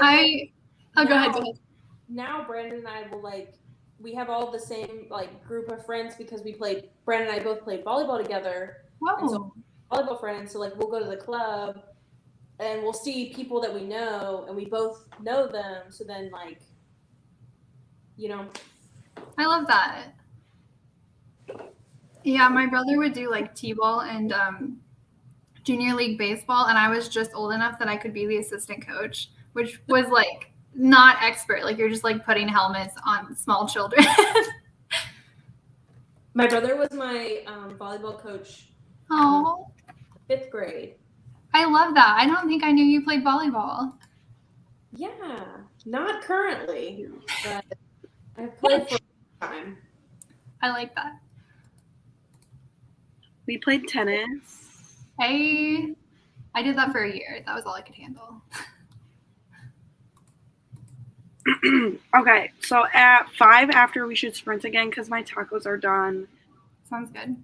Go ahead. Now Brandon and I will like, we have all the same like group of friends because Brandon and I both played volleyball together. Whoa. And so volleyball friends. So like we'll go to the club and we'll see people that we know and we both know them. So then like, I love that. Yeah, my brother would do like t-ball and junior league baseball, and I was just old enough that I could be the assistant coach, which was like not expert. Like you're just like putting helmets on small children. My brother was my volleyball coach. Oh, 5th grade. I love that. I don't think I knew you played volleyball. Yeah, not currently, but I've played for a time. I like that. We played tennis. I did that for a year. That was all I could handle. Okay, so at 5 after we should sprint again because my tacos are done. Sounds good.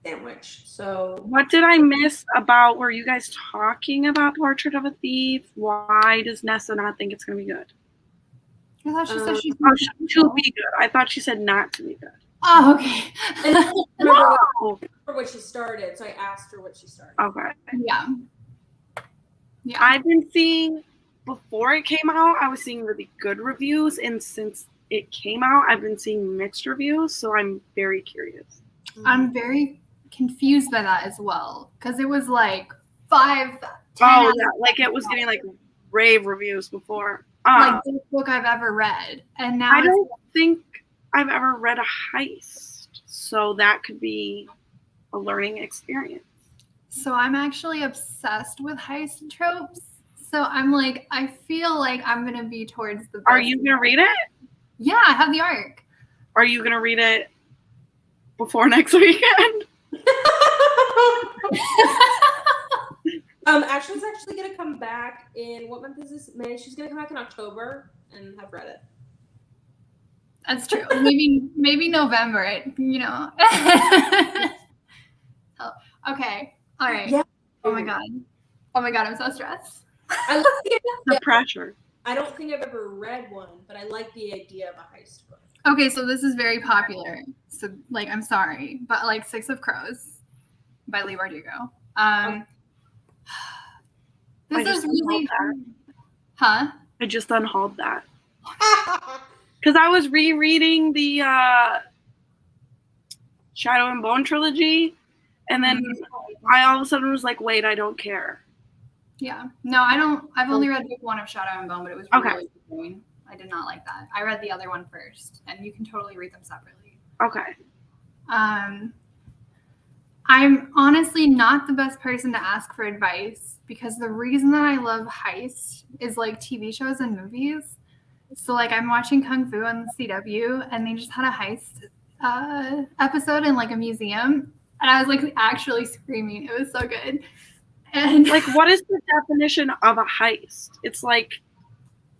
Sandwich. So what did I miss about, were you guys talking about Portrait of a Thief? Why does Nessa not think it's gonna be good? I thought she said she's to be good. I thought she said not to be good. Oh, okay. remember what she started, so I asked her what she started. Okay. Yeah. I've been seeing, before it came out, I was seeing really good reviews, and since it came out, I've been seeing mixed reviews, so I'm very curious. I'm very confused by that as well, because it was like 5, 10 Oh out of yeah, like it was 10. getting like rave reviews before. Like this book I've ever read, and now I don't think I've ever read a heist, so that could be a learning experience. so I'm actually obsessed with heist tropes. So I'm like, I feel like I'm gonna be towards the. Are you gonna read it? Yeah, I have the arc. Are you gonna read it before next weekend? Ashley's actually gonna come back in what month is this? May. She's gonna come back in October and have read it. That's true. Maybe November. You know. Oh, okay. All right. Yeah. Oh my god. I'm so stressed. I like The pressure. I don't think I've ever read one, but I like the idea of a heist book. Okay, so this is very popular. So like, I'm sorry, but like Six of Crows by Leigh Bardugo. This is really Huh? I just unhauled that. Because I was rereading the Shadow and Bone trilogy, and then I all of a sudden was like, wait, I don't care. Yeah. No, I don't. I've only read book 1 of Shadow and Bone, but it was really boring. I did not like that. I read the other one first, and you can totally read them separately. Okay. I'm honestly not the best person to ask for advice because the reason that I love heist is like TV shows and movies. So like I'm watching Kung Fu on the CW, and they just had a heist episode in like a museum, and I was like actually screaming. It was so good. And like, what is the definition of a heist? It's like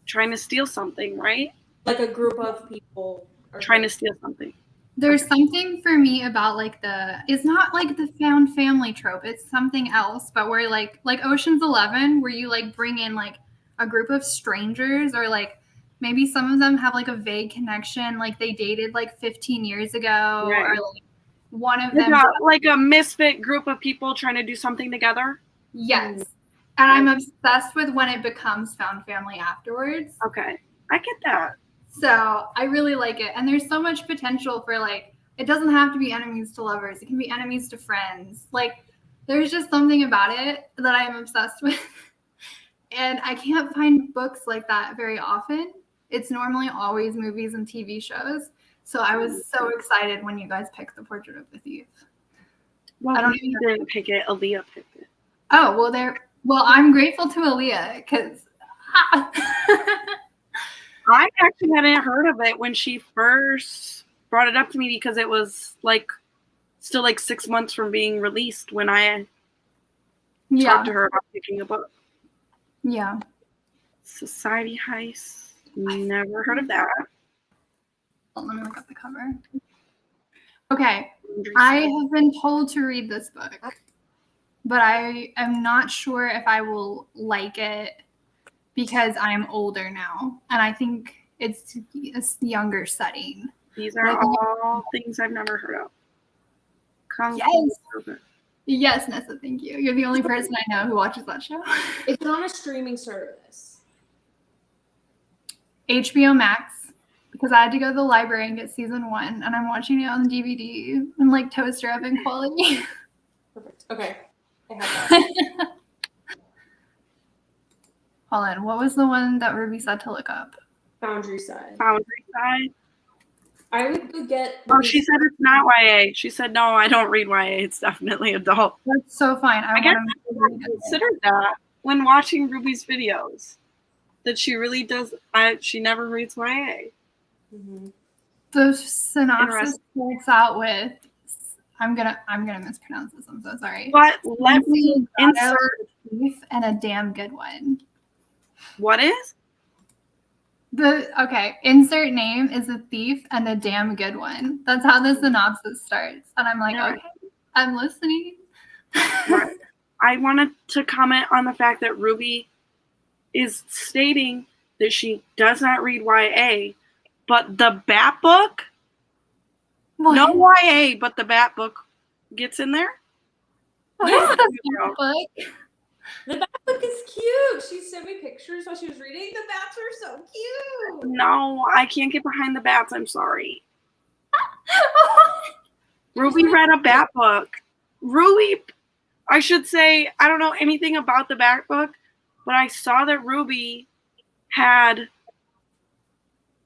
trying to steal something, right? Like a group of people are trying to steal something. There's something for me about like it's not like the found family trope. It's something else, but where like Ocean's 11, where you like bring in like a group of strangers, or like maybe some of them have like a vague connection, like they dated like 15 years ago, right. or like one of them like a misfit group of people trying to do something together. Yes. And I'm obsessed with when it becomes found family afterwards. Okay. I get that. So I really like it. And there's so much potential for like, it doesn't have to be enemies to lovers. It can be enemies to friends. Like there's just something about it that I'm obsessed with. And I can't find books like that very often. It's normally always movies and TV shows. So I was so excited when you guys picked The Portrait of the Thief. Well, I don't even didn't pick it. Aaliyah picked it. Oh, well, I'm grateful to Aaliyah because I actually hadn't heard of it when she first brought it up to me because it was like still like 6 months from being released when I talked to her about picking a book. Yeah. Society Heist. Never heard of that. Well, let me look up the cover. Okay. I have been told to read this book, but I am not sure if I will like it because I'm older now, and I think it's a younger setting. These are all things I've never heard of. Yes, Nessa, thank you. You're the only person I know who watches that show. It's on a streaming service. HBO Max, because I had to go to the library and get season 1, and I'm watching it on DVD in like toaster oven quality. Perfect. Okay. I have that. Hold on. What was the one that Ruby said to look up? Foundry Side. Foundry Side. I would go get. Oh, she said it's not YA. She said, no, I don't read YA. It's definitely adult. That's so fine. I guess I considered that when watching Ruby's videos, that she really does. She never reads YA. Mm-hmm. The synopsis starts out with, I'm gonna mispronounce this. I'm so sorry. But let me insert a thief and a damn good one. What is? Insert name is a thief and a damn good one. That's how the synopsis starts. And I'm like, okay, I'm listening. Right. I wanted to comment on the fact that Ruby is stating that she does not read YA, but the Bat book, no YA, but the Bat book gets in there. What is the Bat book? The Bat book is cute. She sent me pictures while she was reading. The bats are so cute. No, I can't get behind the bats. I'm sorry. Ruby read a Bat book. Ruby I should say, I don't know anything about the back book, but I saw that Ruby had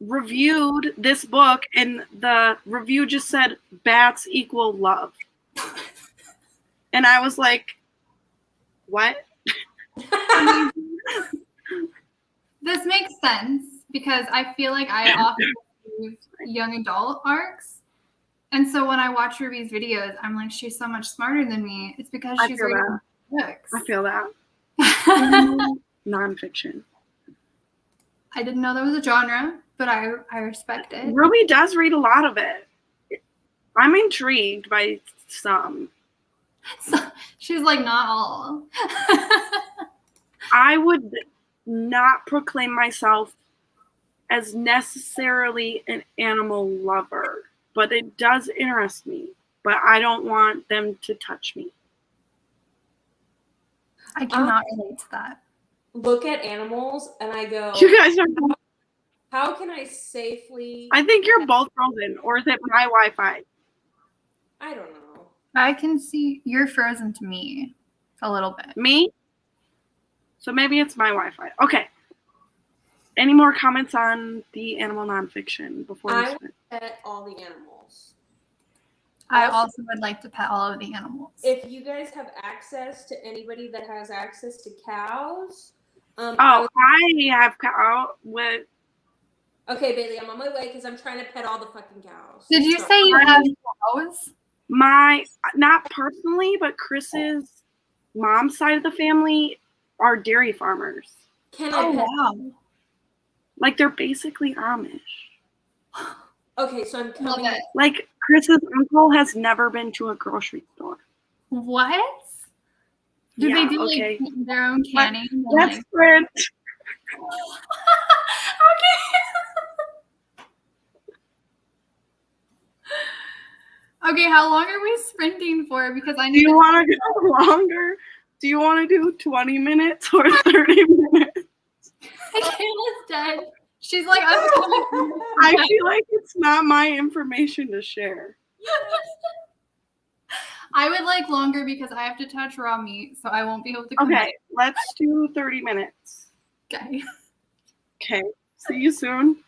reviewed this book, and the review just said bats equal love. And I was like, what? This makes sense because I feel like I often receive young adult arcs. And so when I watch Ruby's videos, I'm like, she's so much smarter than me. It's because she's reading books. I feel that. Nonfiction. I didn't know there was a genre, but I respect it. Ruby does read a lot of it. I'm intrigued by some. So, she's like, not all. I would not proclaim myself as necessarily an animal lover, but it does interest me. But I don't want them to touch me. I cannot relate to that. Look at animals and I go, You guys are. how can I safely? I think you're both frozen, or is it my Wi-Fi? I don't know. I can see you're frozen to me a little bit. Me? So maybe it's my Wi-Fi. Okay. Any more comments on the animal nonfiction before we I switch? pet all the animals. I also would like to pet all of the animals. If you guys have access to anybody that has access to cows, I have cow with. Okay, Bailey, I'm on my way because I'm trying to pet all the fucking cows. Did you say you have cows? Not personally, but Chris's mom's side of the family are dairy farmers. Can I pet? Wow. Like they're basically Amish. Okay, so I'm coming. Like Chris's uncle has never been to a grocery store. What? Do they do like their own canning? That's French. Okay, how long are we sprinting for? Because I need. Do you want to go longer? Do you want to do 20 minutes or 30 minutes? Kayla's dead. She's like, I'm coming. I feel like it's not my information to share. I would like longer because I have to touch raw meat, so I won't be able to come back. Okay, let's do 30 minutes. Okay. Okay, see you soon.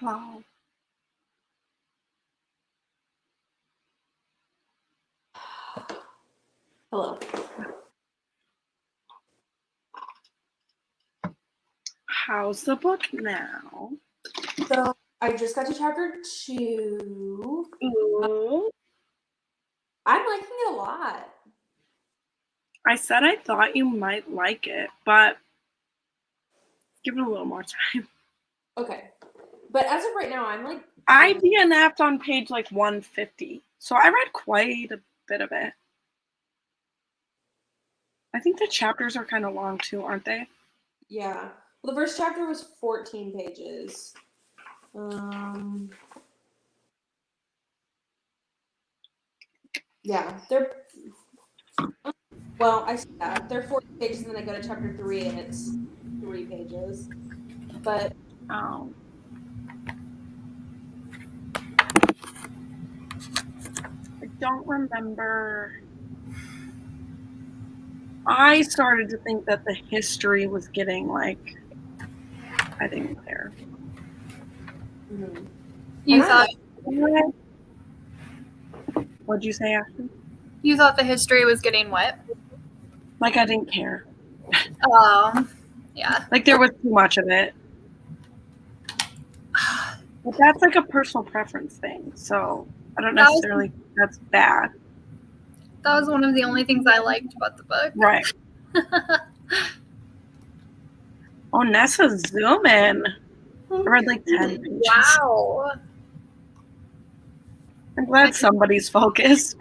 Hello. Hello. How's the book now? So I just got to chapter 2. Ooh. I'm liking it a lot. I said I thought you might like it, but give it a little more time. Okay. But as of right now, I'm like... I DNF'd on page like 150, so I read quite a bit of it. I think the chapters are kind of long too, aren't they? Yeah. Well, the first chapter was 14 pages. Yeah, they're... Well, I see that. They're 40 pages, and then I go to chapter 3, and it's 3 pages. But... Oh. I don't remember. I started to think that the history was getting like, I didn't care. Mm-hmm. You thought What'd you say, Ashley? you thought the history was getting what? Like I didn't care. Yeah. Like there was too much of it. But that's like a personal preference thing, so I don't necessarily think that's bad. That was one of the only things I liked about the book. Right. Oh, Nessa's zooming. I read like 10 pages. Wow. I'm glad somebody's focused.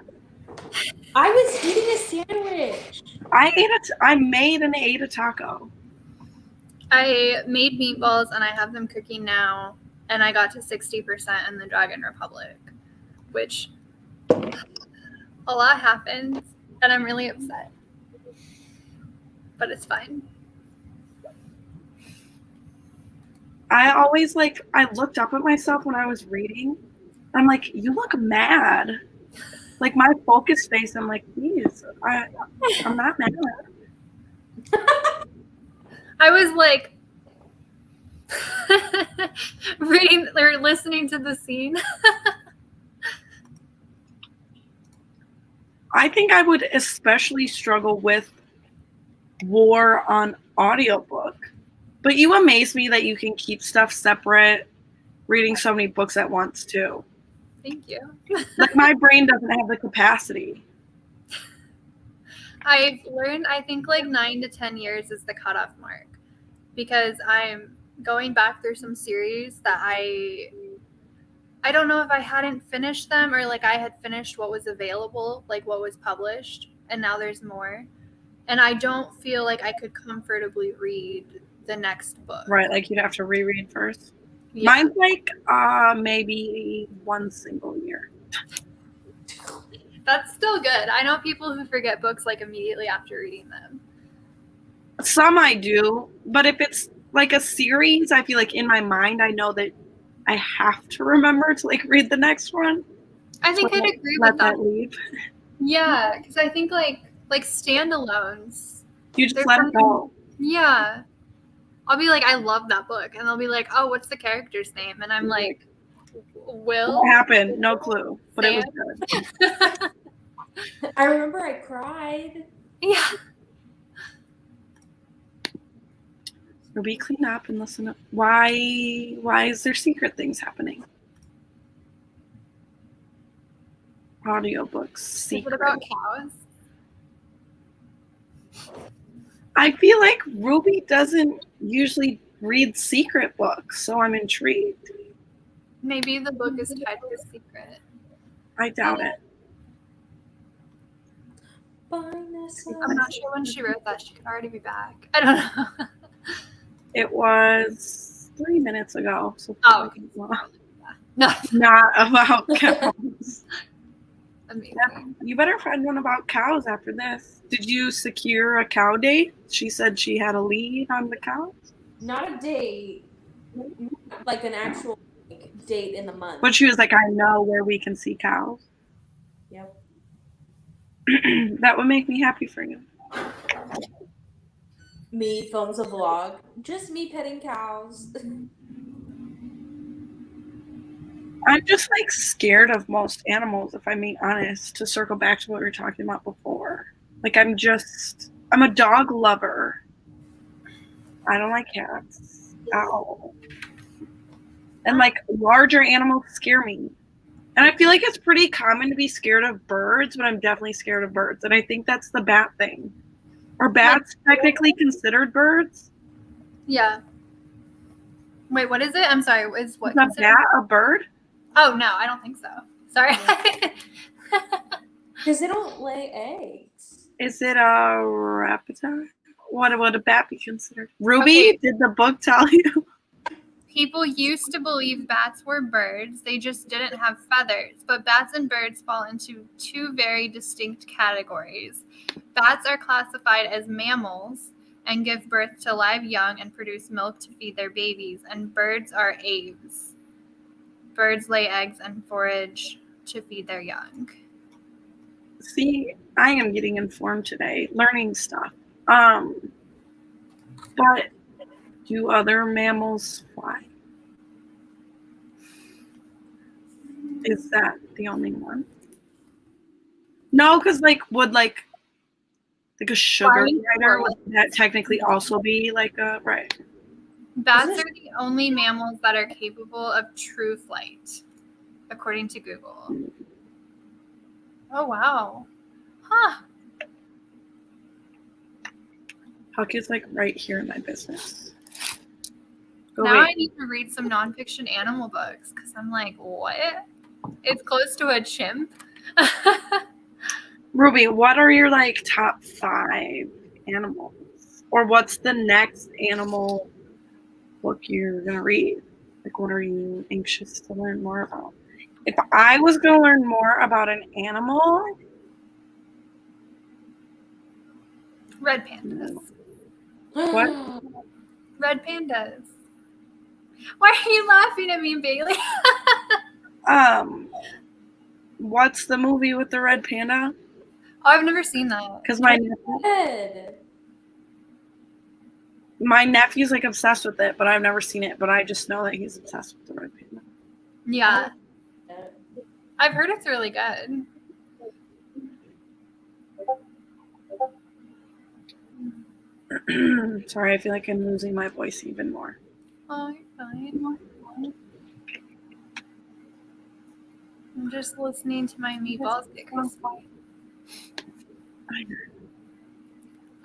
I was eating a sandwich. I made and ate a taco. I made meatballs and I have them cooking now, and I got to 60% in the Dragon Republic, which a lot happens, and I'm really upset. But it's fine. I always I looked up at myself when I was reading. I'm like, you look mad. Like my focus face, I'm like, please, I'm not mad. I was like reading or listening to the scene. I think I would especially struggle with War on audiobook. But you amaze me that you can keep stuff separate, reading so many books at once too. Thank you. Like my brain doesn't have the capacity. I've learned, I think like 9 to 10 years is the cutoff mark, because I'm going back through some series that I don't know if I hadn't finished them or like I had finished what was available, like what was published, and now there's more. And I don't feel like I could comfortably read the next book. Right, like you'd have to reread first. Yeah. Mine's like maybe one single year. That's still good. I know people who forget books like immediately after reading them. Some I do, but if it's like a series, I feel like in my mind I know that I have to remember to like read the next one. I think I'd agree with that. Leave. Yeah, because I think like standalones. You just let it go. Yeah. I'll be like, I love that book. And they'll be like, oh, what's the character's name? And I'm like, Will? What happened? No clue. But Sam? It was good. I remember I cried. Yeah. So we clean up and listen up. Why is there secret things happening? Audiobooks. Secret. Is it about cows? I feel like Ruby doesn't usually read secret books, so I'm intrigued. Maybe the book is titled Secret. I doubt it. I'm not sure when she wrote that. She could already be back. I don't know. It was 3 minutes ago. So okay. No. Not about cows. Amazing. Yeah, you better find one about cows after this. Did you secure a cow date? She said she had a lead on the cows. Not a date, like an actual date in the month. But she was like, I know where we can see cows. Yep. That would make me happy for you. Me films a vlog. Just me petting cows. I'm just like scared of most animals, if I'm being honest, to circle back to what we were talking about before. Like I'm a dog lover. I don't like cats at all. And like larger animals scare me. And I feel like it's pretty common to be scared of birds, but I'm definitely scared of birds. And I think that's the bat thing. Are bats technically considered birds? Yeah. Wait, what is it? I'm sorry. Is what Is a bat a bird? Oh no, I don't think so. Sorry. Because they don't lay eggs. Is it a raptor? What would a bat be considered? Ruby, Okay. did the book tell you? People used to believe bats were birds. They just didn't have feathers. But bats and birds fall into two very distinct categories. Bats are classified as mammals and give birth to live young and produce milk to feed their babies. And birds are aves. Birds lay eggs and forage to feed their young. See, I am getting informed today, learning stuff. But do other mammals fly? Is that the only one? No, because would a sugar Flying glider, would squirrel. that technically also be like a right? Bats are the only mammals that are capable of true flight, according to Google. Oh, wow. Huh. Huck is like right here in my business. Oh, Now I wait. need to read some nonfiction animal books because I'm like, what? It's close to a chimp. Ruby, what are your like top 5 animals? Or what's the next animal book you're gonna read? Like, what are you anxious to learn more about? If I was gonna learn more about an animal, Red pandas. what? Red pandas. Why are you laughing at me, Bailey? What's the movie with the red panda? Oh, I've never seen that. Because Good. my nephew's like obsessed with it, but I've never seen it. But I just know that he's obsessed with the red panda. Yeah. I've heard it's really good. Sorry, I feel like I'm losing my voice even more. Oh, you're fine. I'm just listening to my meatballs get crispy.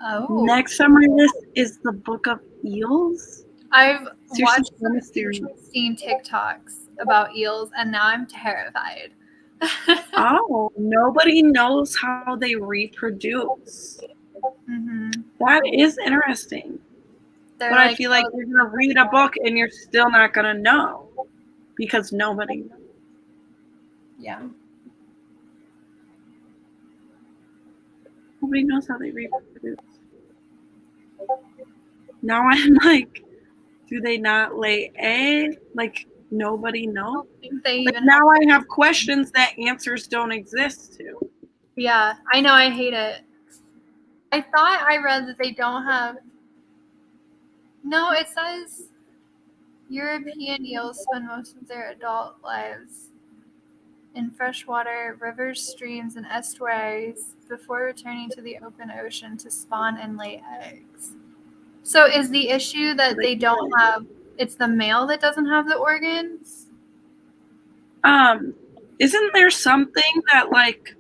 Oh. Next on my list is the Book of Eels. I've watched some Mystery. interesting TikToks about eels, and now I'm terrified. Oh, nobody knows how they reproduce. Mm-hmm. That is interesting. They're but I feel like you're going to read a book and you're still not going to know because nobody knows. Yeah. Nobody knows how they reproduce. Now I'm like, do they not lay eggs? Like, nobody knows. Now I have questions that answers don't exist to. Yeah, I know. I hate it. I thought I read that they don't have. No, it says European eels spend most of their adult lives in freshwater rivers, streams, and estuaries before returning to the open ocean to spawn and lay eggs. So is the issue that they don't have, it's the male that doesn't have the organs? Isn't there something that like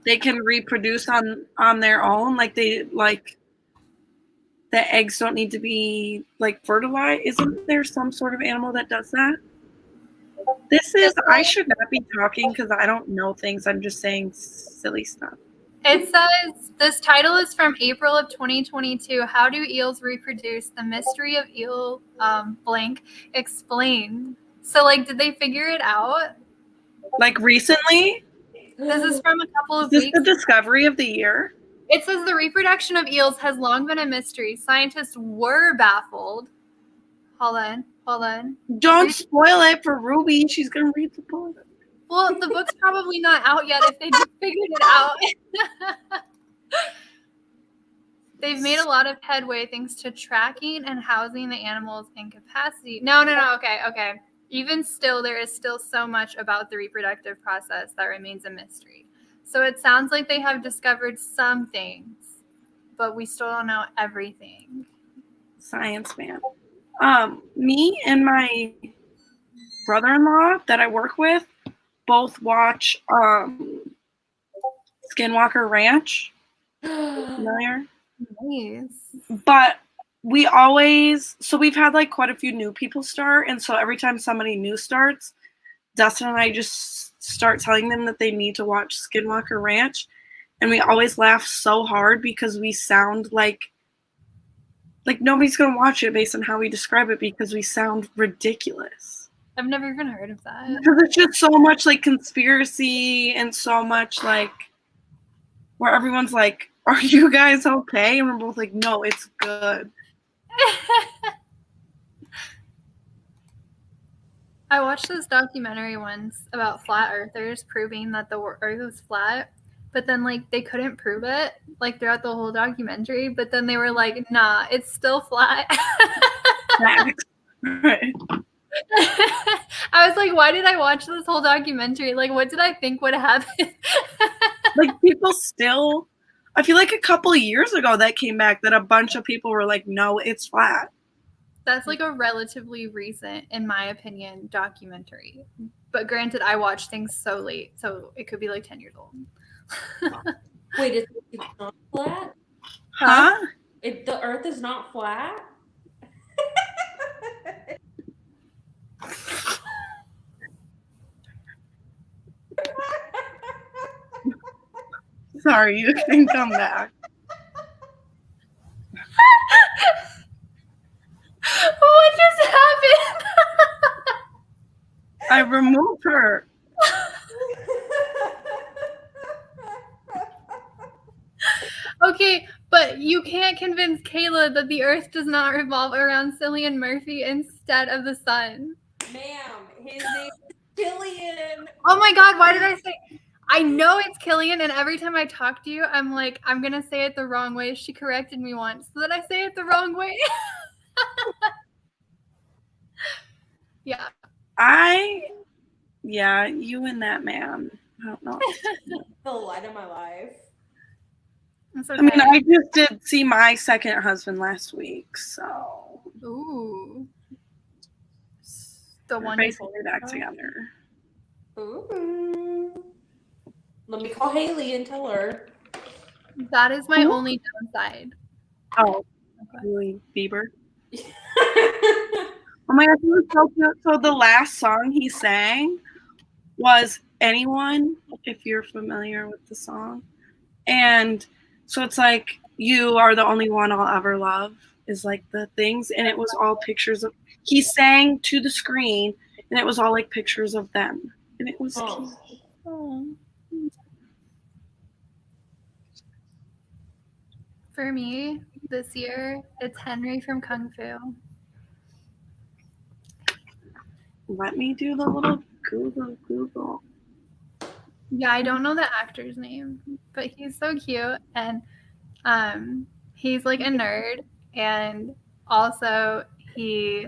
they can reproduce on their own? Like the eggs don't need to be like fertilized. Isn't there some sort of animal that does that? I should not be talking because I don't know things. I'm just saying silly stuff. It says, this title is from April of 2022. How do eels reproduce? The mystery of eel blank explained. So, like, did they figure it out? Like recently? This is from a couple of weeks. Is this the discovery of the year? It says the reproduction of eels has long been a mystery. Scientists were baffled. Hold on. Don't spoil it for Ruby. She's going to read the book. Well, the book's probably not out yet if they just figured it out. They've made a lot of headway thanks to tracking and housing the animals in capacity. No. Okay. even still, there is still so much about the reproductive process that remains a mystery. So it sounds like they have discovered some things, but we still don't know everything. Science man. Me and my brother-in-law that I work with both watch Skinwalker Ranch. Familiar? Nice. But we've had like quite a few new people start, and so every time somebody new starts, Dustin and I just start telling them that they need to watch Skinwalker Ranch, and we always laugh so hard because we sound like nobody's gonna watch it based on how we describe it because we sound ridiculous. I've never even heard of that. Because it's just so much like conspiracy and so much like where everyone's like, "Are you guys okay?" And we're both like, "No, it's good." I watched this documentary once about flat earthers proving that the earth was flat, but then like they couldn't prove it like throughout the whole documentary, but then they were like, nah, it's still flat. Right. I was like, why did I watch this whole documentary? Like, what did I think would happen? Like people still, I feel like a couple of years ago that came back that a bunch of people were like, no, it's flat. That's like a relatively recent, in my opinion, documentary. But granted, I watch things so late, so it could be like 10 years old. Wait, it's not flat? Huh? The earth is not flat? Sorry, you can come back. What just happened? I removed her. Okay, but you can't convince Kayla that the Earth does not revolve around Cillian Murphy instead of the sun. Ma'am, his name is Killian. Oh my god, why did I say... I know it's Killian, and every time I talk to you, I'm like, I'm going to say it the wrong way. She corrected me once, so then I say it the wrong way. Yeah. You and that man. I don't know. The light of my life. That's okay. I mean, I just did see my second husband last week, so. Ooh. The one basically back together. Ooh. Let me call Haley and tell her. That is my only downside. Oh, really, Bieber? Oh my gosh, he was so cute. So the last song he sang was Anyone, if you're familiar with the song. And so it's like, you are the only one I'll ever love is like the things. And it was all pictures of, he sang to the screen and it was all like pictures of them. And it was cute. Oh. For me, this year, it's Henry from Kung Fu. Let me do the little Google. Yeah, I don't know the actor's name, but he's so cute, and he's like a nerd, and also he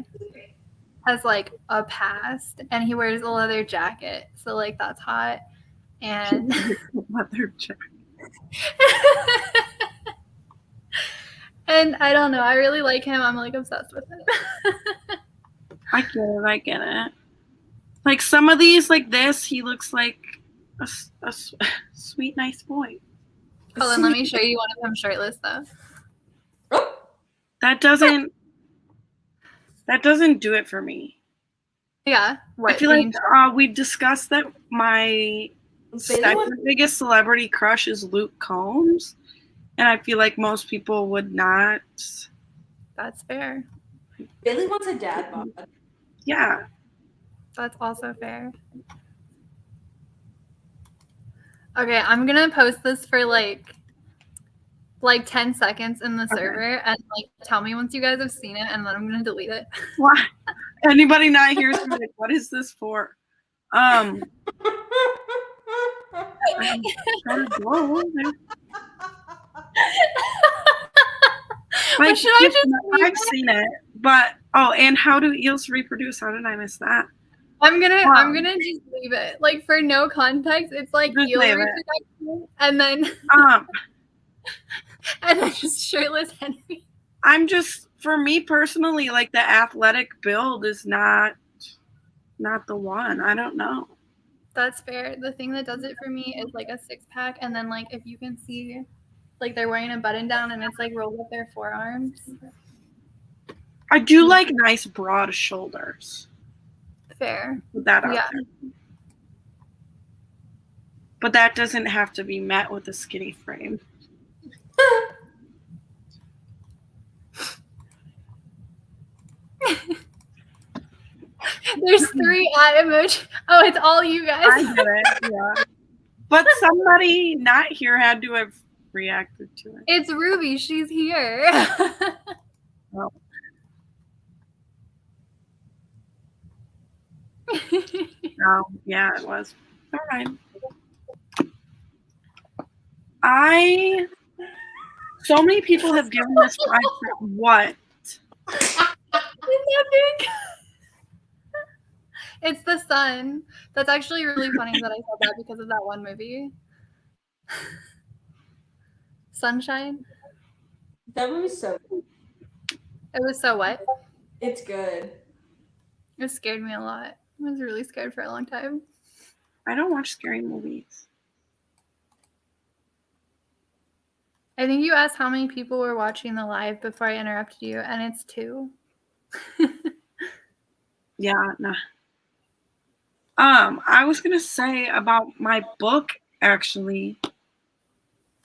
has like a past, and he wears a leather jacket, so like that's hot. And leather jacket. And I don't know, I really like him. I'm like obsessed with him. I get it. Like some of these, like this, he looks like a sweet, nice boy. Hold on, let me show you one of them shirtless though. That doesn't do it for me. Yeah. What? I feel like we've discussed that my second biggest celebrity crush is Luke Combs. And I feel like most people would not. That's fair. Bailey wants a dad bod. Yeah. That's also fair. Okay, I'm gonna post this for like 10 seconds in the server and like tell me once you guys have seen it and then I'm gonna delete it. Why? Anybody not here is like, what is this for? I'm trying to go over there. Like, should I just I've seen it, but and how do eels reproduce? How did I miss that? I'm gonna just leave it. Like for no context, it's like Just eel leave it. reproduction and then just shirtless Henry. I'm just, for me personally, like the athletic build is not the one. I don't know. That's fair. The thing that does it for me is like a 6-pack, and then like if you can see, like they're wearing a button down and it's like rolled up their forearms. I do like nice broad shoulders. Fair. Put that out Yeah. there. But that doesn't have to be met with a skinny frame. There's 3 eye emoji. Oh, it's all you guys. I get it, yeah. But somebody not here had to have reacted to it. It's Ruby. She's here. Well. Oh, yeah, it was. All right. So many people have given this 5 for what? It's the sun. That's actually really funny that I said that because of that one movie. Sunshine. That movie's so good. It was so what? It's good. It scared me a lot. I was really scared for a long time. I don't watch scary movies. I think you asked how many people were watching the live before I interrupted you, and it's 2. Yeah, nah. I was gonna say about my book, actually.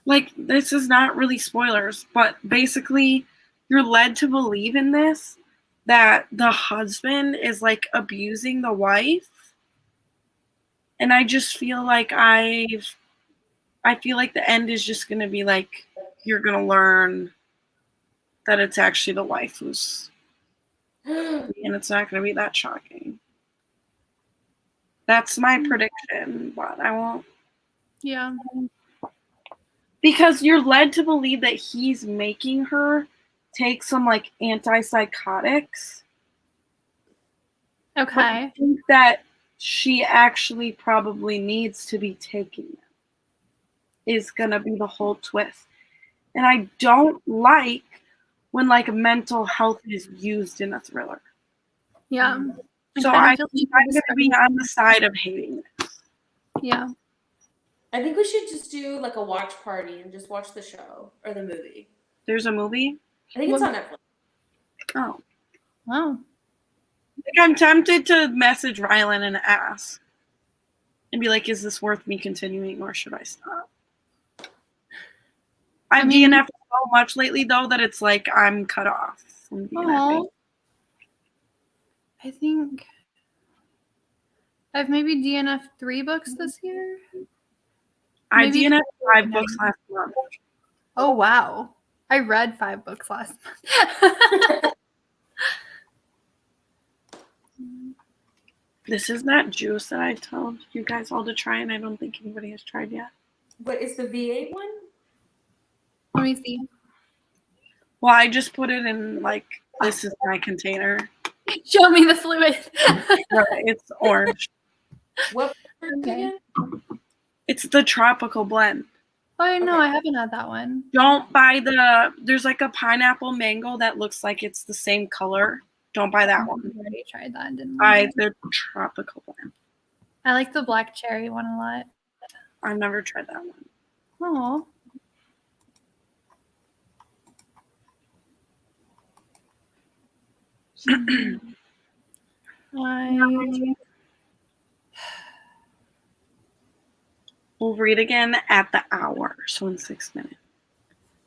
Like, this is not really spoilers, but basically, you're led to believe in this, that the husband is, like, abusing the wife. And I just feel like I feel like the end is just gonna be like, you're gonna learn that it's actually the wife who's, and it's not gonna be that shocking. That's my prediction, but I won't. Yeah. Because you're led to believe that he's making her take some like antipsychotics. Okay. But I think that she actually probably needs to be taking them. Is gonna be the whole twist. And I don't like when like mental health is used in a thriller. Yeah. So I think I'm gonna be on the side of hating it. Yeah. I think we should just do like a watch party and just watch the show or the movie. There's a movie? I think it's on Netflix. Oh. Wow. Like, I'm tempted to message Rylan and ask. And be like, is this worth me continuing or should I stop? I've DNF'd so much lately though that it's like I'm cut off from DNFing. I think I've maybe DNF'd 3 books this year. I DNF'd 5 books last month. Oh wow. I read 5 books last month. This is that juice that I told you guys all to try, and I don't think anybody has tried yet. But it's the V8 one? Let me see. Well, I just put it in, like, this is my container. Show me the fluid. It's orange. What again? It's the tropical blend. Oh, no, I haven't had that one. Don't buy there's like a pineapple mango that looks like it's the same color. Don't buy that one. I already tried that, didn't Buy the tropical blend. I like the black cherry one a lot. I've never tried that one. Oh. We'll read again at the hour, so in 6 minutes.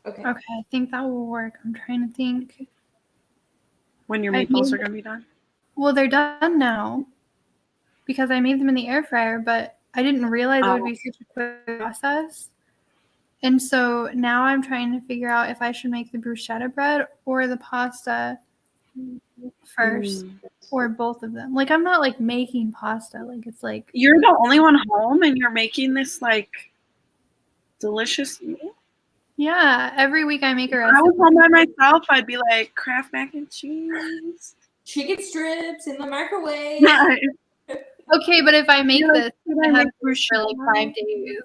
Okay, I think that will work. I'm trying to think. When your meatballs are going to be done? Well, they're done now because I made them in the air fryer, but I didn't realize it would be such a quick process. And so now I'm trying to figure out if I should make the bruschetta bread or the pasta first or both of them. Like, I'm not like making pasta. Like, it's like you're the only one home and you're making this like delicious meal. Yeah, every week I make a recipe. I was home by myself, I'd be like Kraft mac and cheese, chicken strips in the microwave. Okay, but if I make this, I have for it for like 5 days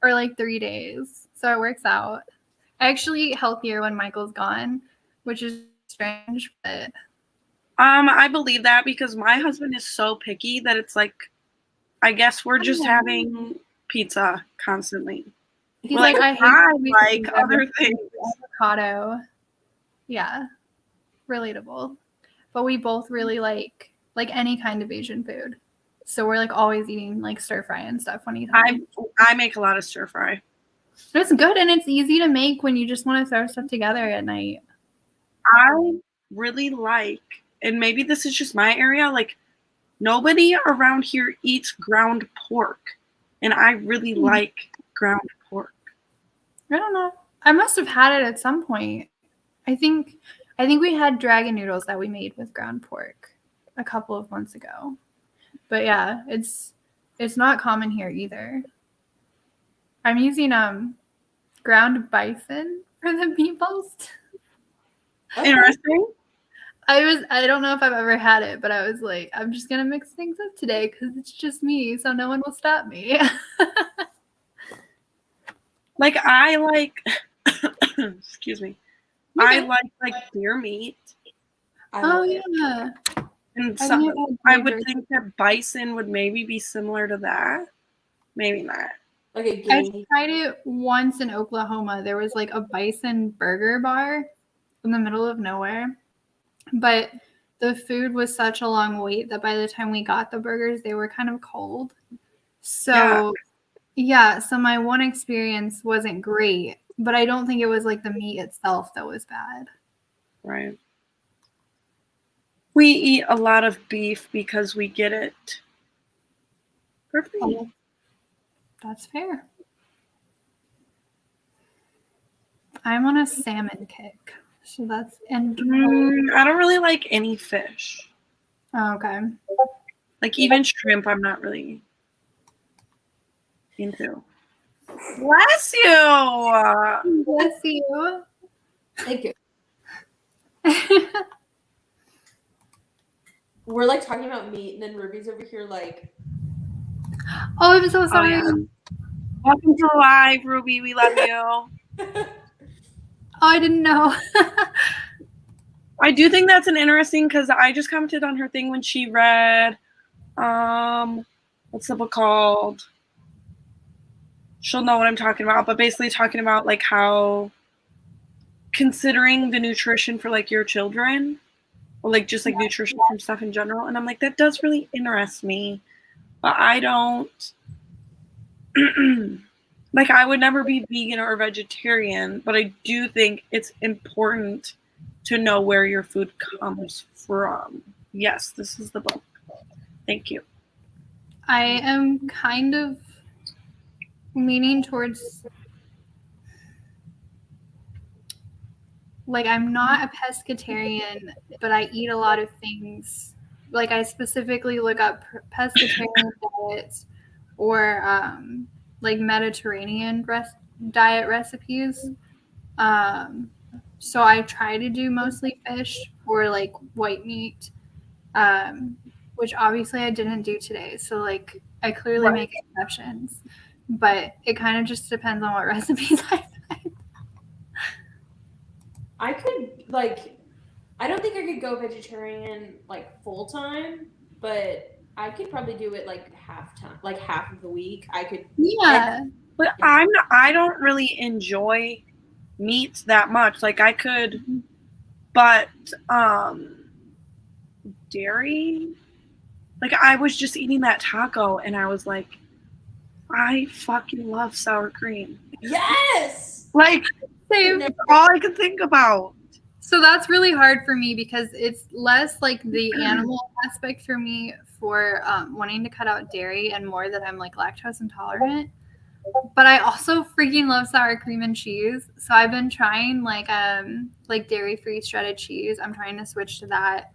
or like 3 days, so it works out. I actually eat healthier when Michael's gone, which is strange, but I believe that because my husband is so picky that it's like, I guess we're just having pizza constantly. he's Well, like, I hate I sweet like potato, other things. avocado. Yeah, relatable. But we both really like any kind of Asian food. So we're like always eating like stir fry and stuff when he's home. I make a lot of stir fry. It's good and it's easy to make when you just want to throw stuff together at night. I really like, and maybe this is just my area, like nobody around here eats ground pork. And I really like ground pork. I don't know. I must have had it at some point. I think we had dragon noodles that we made with ground pork a couple of months ago. But yeah, it's not common here either. I'm using ground bison for the meatballs. Interesting. I don't know if I've ever had it, but I was like, I'm just gonna mix things up today because it's just me, so no one will stop me. Like I like excuse me. I like deer meat. Oh yeah. And so I would think that bison would maybe be similar to that. Maybe not. Okay, I tried it once in Oklahoma. There was like a bison burger bar in the middle of nowhere. But the food was such a long wait that by the time we got the burgers, they were kind of cold. So yeah, so my one experience wasn't great, but I don't think it was like the meat itself that was bad. Right. We eat a lot of beef because we get it for free. Oh, that's fair. I'm on a salmon kick. So that's and I don't really like any fish. oh, okay. Like even shrimp, I'm not really into. Bless you. Bless you. Thank you. We're like talking about meat, and then Ruby's over here like. Oh, I'm so sorry. Yeah. Welcome to live, Ruby. We love you. Oh, I didn't know. I do think that's an interesting because I just commented on her thing when she read, what's the book called? She'll know what I'm talking about, but basically talking about like how considering the nutrition for like your children or like just like nutrition from stuff in general. And I'm like, that does really interest me, but I don't like, I would never be vegan or vegetarian, but I do think it's important to know where your food comes from. Yes, this is the book. Thank you. I am kind of leaning towards like I'm not a pescatarian, but I eat a lot of things. Like I specifically look up pescatarian diets or like Mediterranean diet recipes. So I try to do mostly fish or like white meat, which obviously I didn't do today. So like I clearly make exceptions, but it kind of just depends on what recipes I find. I could like, I don't think I could go vegetarian like full time, but I could probably do it like half time, like half of the week. I could. Yeah. But I don't really enjoy meats that much. Like I could, but dairy. Like I was just eating that taco and I was like, I fucking love sour cream. Yes. Like Same. that's all I could think about. So that's really hard for me because it's less like the animal aspect for me for wanting to cut out dairy and more that I'm like lactose intolerant. But I also freaking love sour cream and cheese. So I've been trying like dairy-free shredded cheese. I'm trying to switch to that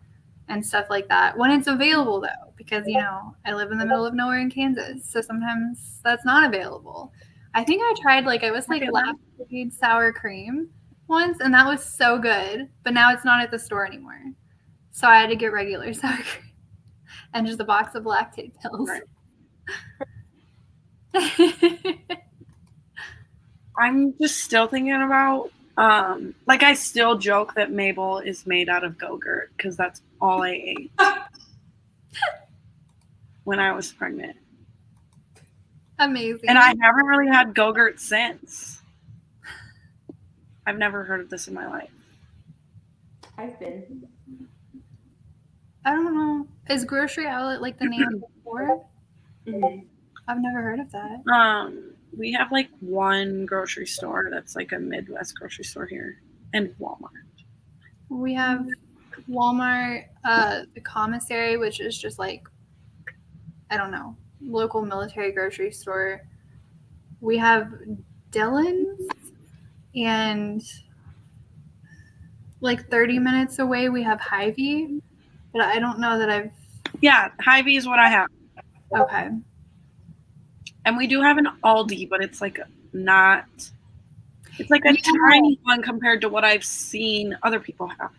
and stuff like that when it's available though, because you know, I live in the middle of nowhere in Kansas. So sometimes that's not available. I think I tried like it was like lactate sour cream once and that was so good, but now it's not at the store anymore. So I had to get regular sour cream. and just a box of lactate pills. Right. I'm just still thinking about, like, I still joke that Mabel is made out of Go-Gurt because that's all I ate when I was pregnant. Amazing. And I haven't really had Go-Gurt since. I've never heard of this in my life. I've been. I don't know. Is Grocery Outlet like the name of the store? Mm-hmm. I've never heard of that. We have like one grocery store that's like a Midwest grocery store here, and Walmart. We have Walmart, the commissary, which is just like, I don't know, local military grocery store. We have Dillon's, and like 30 minutes away we have Hy-Vee, but I don't know that I've. Yeah, Hy-Vee is what I have. Okay. And we do have an Aldi, but it's like not. It's like a tiny one compared to what I've seen other people have.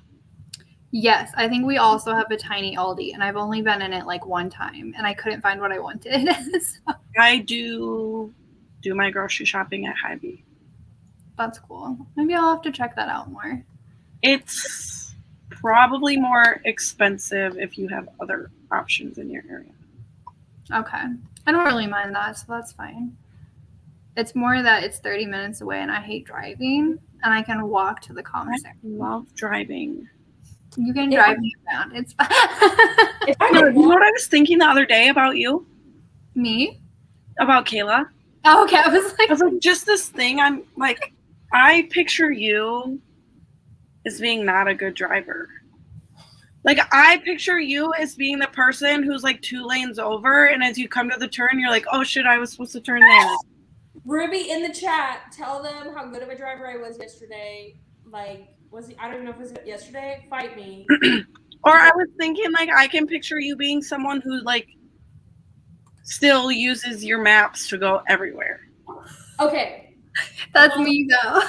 Yes, I think we also have a tiny Aldi, and I've only been in it like one time, and I couldn't find what I wanted. So. I do my grocery shopping at Hy-Vee. That's cool. Maybe I'll have to check that out more. It's probably more expensive if you have other options in your area. Okay. I don't really mind that, so that's fine. It's more that it's 30 minutes away, and I hate driving, and I can walk to the commissary. I love driving. You can drive me around. It's fine. You know what I was thinking the other day about you? Me? About Kayla? Oh, okay. I was like, just this thing. I'm like, I picture you as being not a good driver. Like, I picture you as being the person who's like 2 lanes over, and as you come to the turn, you're like, oh shit, I was supposed to turn there. Ruby, in the chat, tell them how good of a driver I was yesterday. Like, I don't know if it was yesterday. Fight me. Or I was thinking, like, I can picture you being someone who, like, still uses your maps to go everywhere. Okay. That's me, though.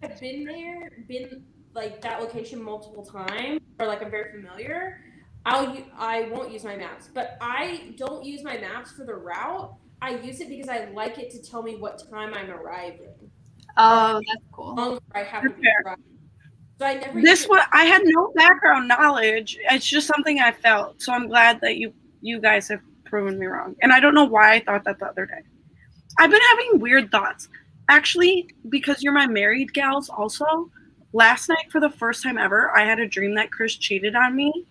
If I've been like that location multiple times, or like I'm very familiar, I won't use my maps. But I don't use my maps for the route. I use it because I like it to tell me what time I'm arriving. Oh, that's cool. I have to be arriving. So I never. I had no background knowledge. It's just something I felt. So I'm glad that you guys have proven me wrong. And I don't know why I thought that the other day. I've been having weird thoughts. Actually, because you're my married gals also, last night for the first time ever, I had a dream that Chris cheated on me.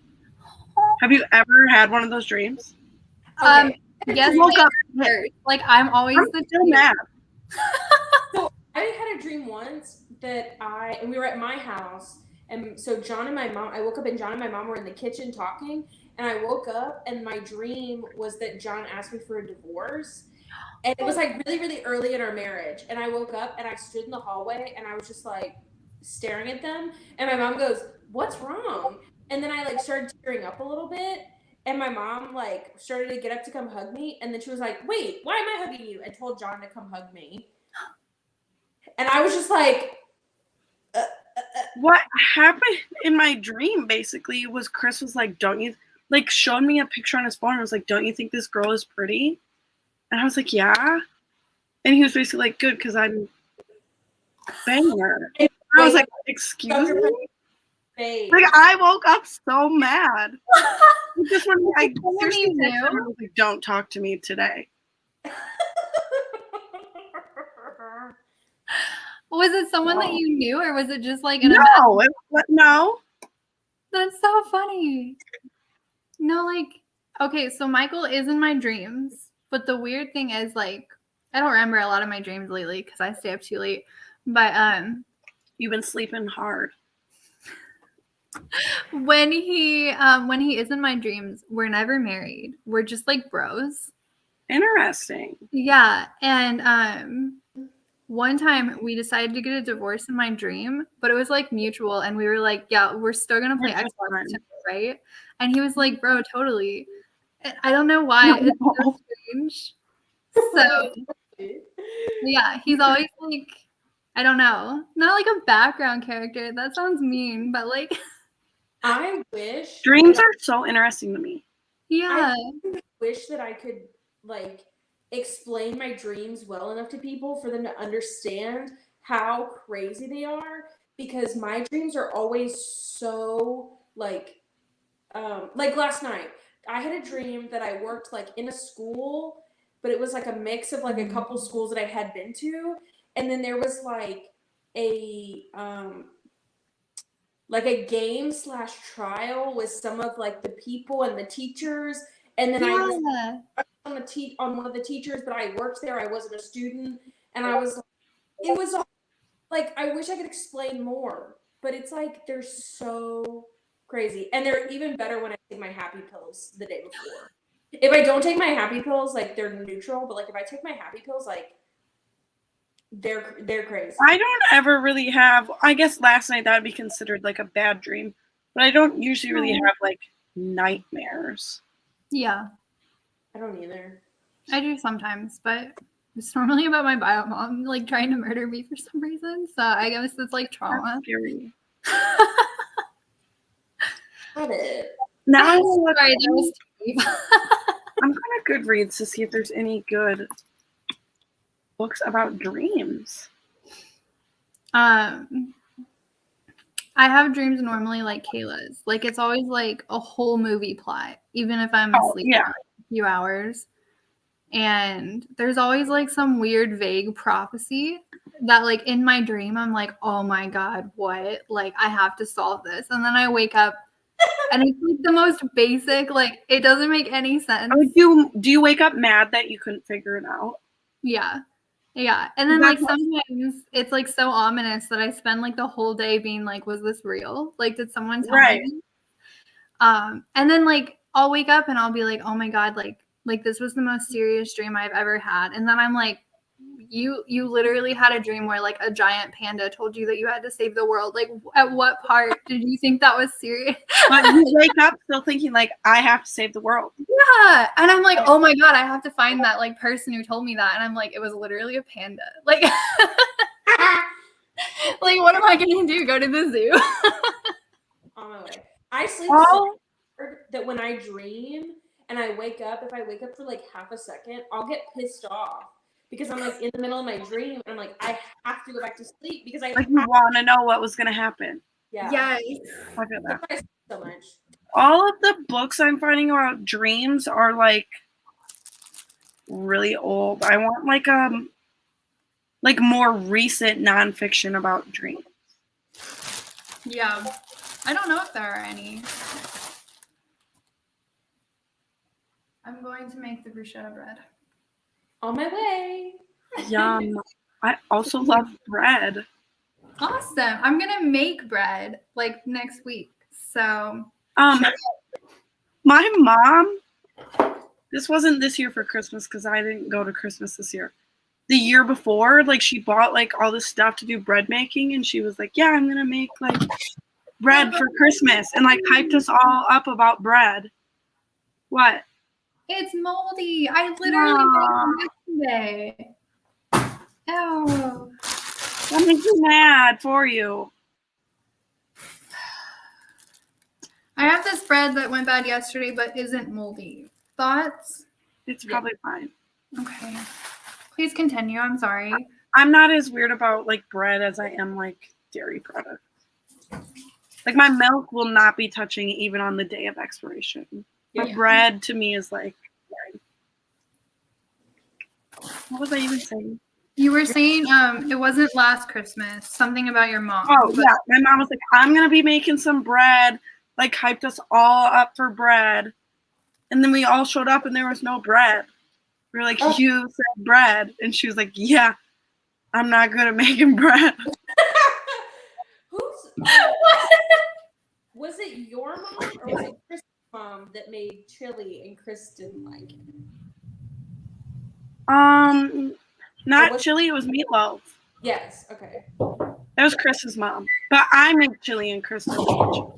Have you ever had one of those dreams? Okay. Yes, like I'm always still mad. So I had a dream once that we were at my house, and so I woke up and John and my mom were in the kitchen talking, and I woke up and my dream was that John asked me for a divorce. And it was like really, really early in our marriage. And I woke up and I stood in the hallway and I was just like staring at them. And my mom goes, "What's wrong?" And then I like started tearing up a little bit. And my mom like started to get up to come hug me. And then she was like, "Wait, why am I hugging you?" And told John to come hug me. And I was just like, What happened in my dream basically was Chris was like, "Don't you," like showed me a picture on his phone and was like, "Don't you think this girl is pretty?" And I was like, "Yeah." And he was basically like, "Good, because I'm banging her." I was like, "Excuse me?" Like, I woke up so mad. Just when I was like, "Don't talk to me today." Was it someone that you knew, or was it just like no? That's so funny. No, like, okay, so Michael is in my dreams, but the weird thing is, like, I don't remember a lot of my dreams lately because I stay up too late. But you've been sleeping hard. When he is in my dreams, we're never married. We're just like bros. Interesting. Yeah, and one time we decided to get a divorce in my dream, but it was like mutual, and we were like, yeah, we're still gonna play Xbox together, right? And he was like, bro, totally. And I don't know why. It's so strange. So yeah, he's always like, I don't know, not like a background character. That sounds mean, but like I wish Dreams are so interesting to me. Yeah. I wish that I could like explain my dreams well enough to people for them to understand how crazy they are, because my dreams are always so like last night I had a dream that I worked like in a school, but it was like a mix of like a couple schools that I had been to, and then there was like a game slash trial with some of like the people and the teachers, and then I was Yeah. on one of the teachers, but I worked there. I wasn't a student, and I was it was all, like I wish I could explain more, but it's like they're so crazy, and they're even better when I take my happy pills the day before. If I don't take my happy pills, like they're neutral, but like if I take my happy pills, like they're crazy. I don't ever really have, I guess last night that would be considered like a bad dream, but I don't usually really have like nightmares. Yeah. I don't either. I do sometimes, but it's normally about my bio mom like trying to murder me for some reason. So I guess it's like trauma. That's scary. Got it. Now Sorry, that was deep. I'm going to Goodreads to see if there's any good books about dreams. I have dreams normally like Kayla's. Like it's always like a whole movie plot, even if I'm asleep for a few hours. And there's always like some weird vague prophecy that like in my dream I'm like, oh my God, what? Like I have to solve this. And then I wake up and it's like the most basic, like it doesn't make any sense. Do you wake up mad that you couldn't figure it out? Yeah. Yeah. And then like sometimes it's like so ominous that I spend like the whole day being like, was this real? Like, did someone tell me? And then like I'll wake up and I'll be like, oh my God, like this was the most serious dream I've ever had. And then I'm like, you literally had a dream where like a giant panda told you that you had to save the world. Like at what part did you think that was serious? But you wake up still thinking like, I have to save the world. Yeah. And I'm like, oh my God, I have to find that like person who told me that. And I'm like, it was literally a panda. Like, like what am I gonna do? Go to the zoo? On my way. I sleep so hard that when I dream and I wake up, if I wake up for like half a second, I'll get pissed off because I'm like in the middle of my dream and I'm like, I have to go back to sleep because I like you want to know what was going to happen. Yeah. Yes. I feel that. That's why I sleep so much. All of the books I'm finding about dreams are like really old. I want like more recent nonfiction about dreams. Yeah. I don't know if there are any. I'm going to make the bruschetta bread. On my way. Yum. I also love bread. Awesome. I'm going to make bread like next week. So, my mom, this wasn't this year for Christmas because I didn't go to Christmas this year. The year before, like she bought like all this stuff to do bread making and she was like, yeah, I'm going to make like bread for Christmas and like hyped us all up about bread. What? it's moldy. I literally made it yesterday. Oh. That makes me mad for you. I have this bread that went bad yesterday but isn't moldy. Thoughts? It's probably fine. Okay. Please continue. I'm sorry. I'm not as weird about like bread as I am like dairy products. Like my milk will not be touching even on the day of expiration. My bread to me is like, what was I even saying? You were saying it wasn't last Christmas. Something about your mom. Oh yeah, my mom was like, I'm gonna be making some bread. Like hyped us all up for bread, and then we all showed up and there was no bread. We were like, you said bread, and she was like, yeah, I'm not good at making bread. Was it your mom or was it Kristen's mom that made chili and Chris didn't like it? Not chili, it was meatloaf. Yes, okay. That was Chris's mom. But I make chili and Chris doesn't make chili.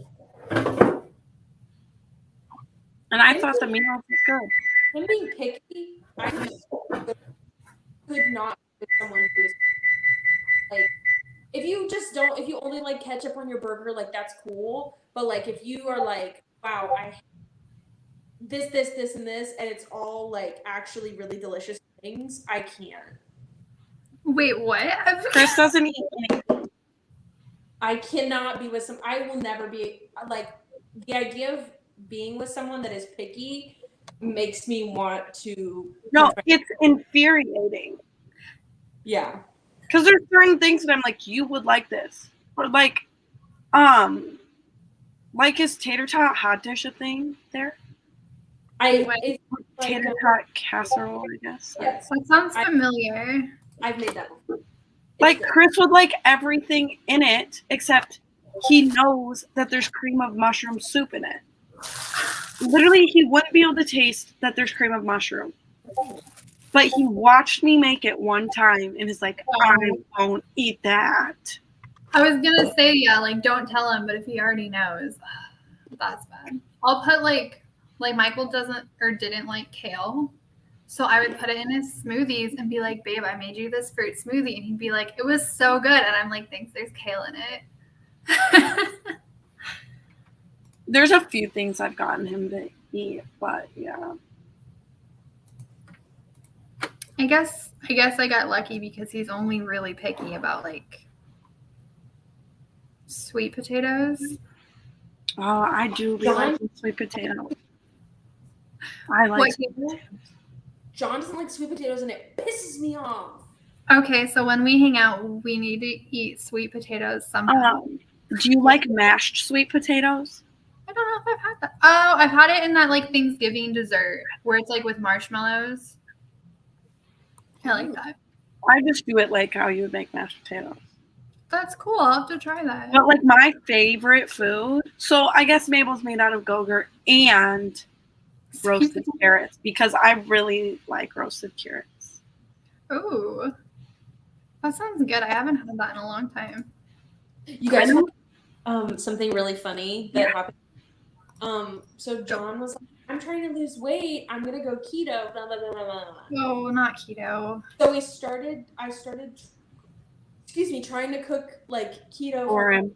And I thought the meatloaf was good. Him being picky, I could not with someone who is like, if you only like ketchup on your burger, like that's cool. But like if you are like, wow, I this, and this, and it's all like actually really delicious things, I can't. Wait, what? Chris doesn't eat anything. I cannot be with I will never be like the idea of being with someone that is picky makes me want to. No, it's infuriating. Yeah. Because there's certain things that I'm like, you would like this. Or like is tater tot hot dish a thing there? It's Tater tot casserole, I guess. Yes. That sounds familiar. I've made that before. Like Chris would like everything in it except he knows that there's cream of mushroom soup in it. Literally, he wouldn't be able to taste that there's cream of mushroom. But he watched me make it one time and is like, I won't eat that. I was gonna say, yeah, like don't tell him, but if he already knows, that's bad. I'll put like Michael doesn't or didn't like kale. So I would put it in his smoothies and be like, babe, I made you this fruit smoothie. And he'd be like, it was so good. And I'm like, thanks, there's kale in it. There's a few things I've gotten him to eat, but yeah. I guess I got lucky because he's only really picky about like sweet potatoes. Oh, I do really like sweet potatoes. I like sweet potatoes. John doesn't like sweet potatoes and it pisses me off. Okay, so when we hang out, we need to eat sweet potatoes somehow. Do you like mashed sweet potatoes? I don't know if I've had that. Oh, I've had it in that like Thanksgiving dessert where it's like with marshmallows. I like that. I just do it like how you would make mashed potatoes. That's cool. I'll have to try that. But like my favorite food, so I guess Mabel's made out of Go-Gurt and roasted carrots because I really like roasted carrots. Ooh, that sounds good. I haven't had that in a long time. You guys want something really funny that happened? So John was like, I'm trying to lose weight. I'm gonna go keto. Blah, blah, blah, blah, blah. No, not keto. So I started, trying to cook like keto for him.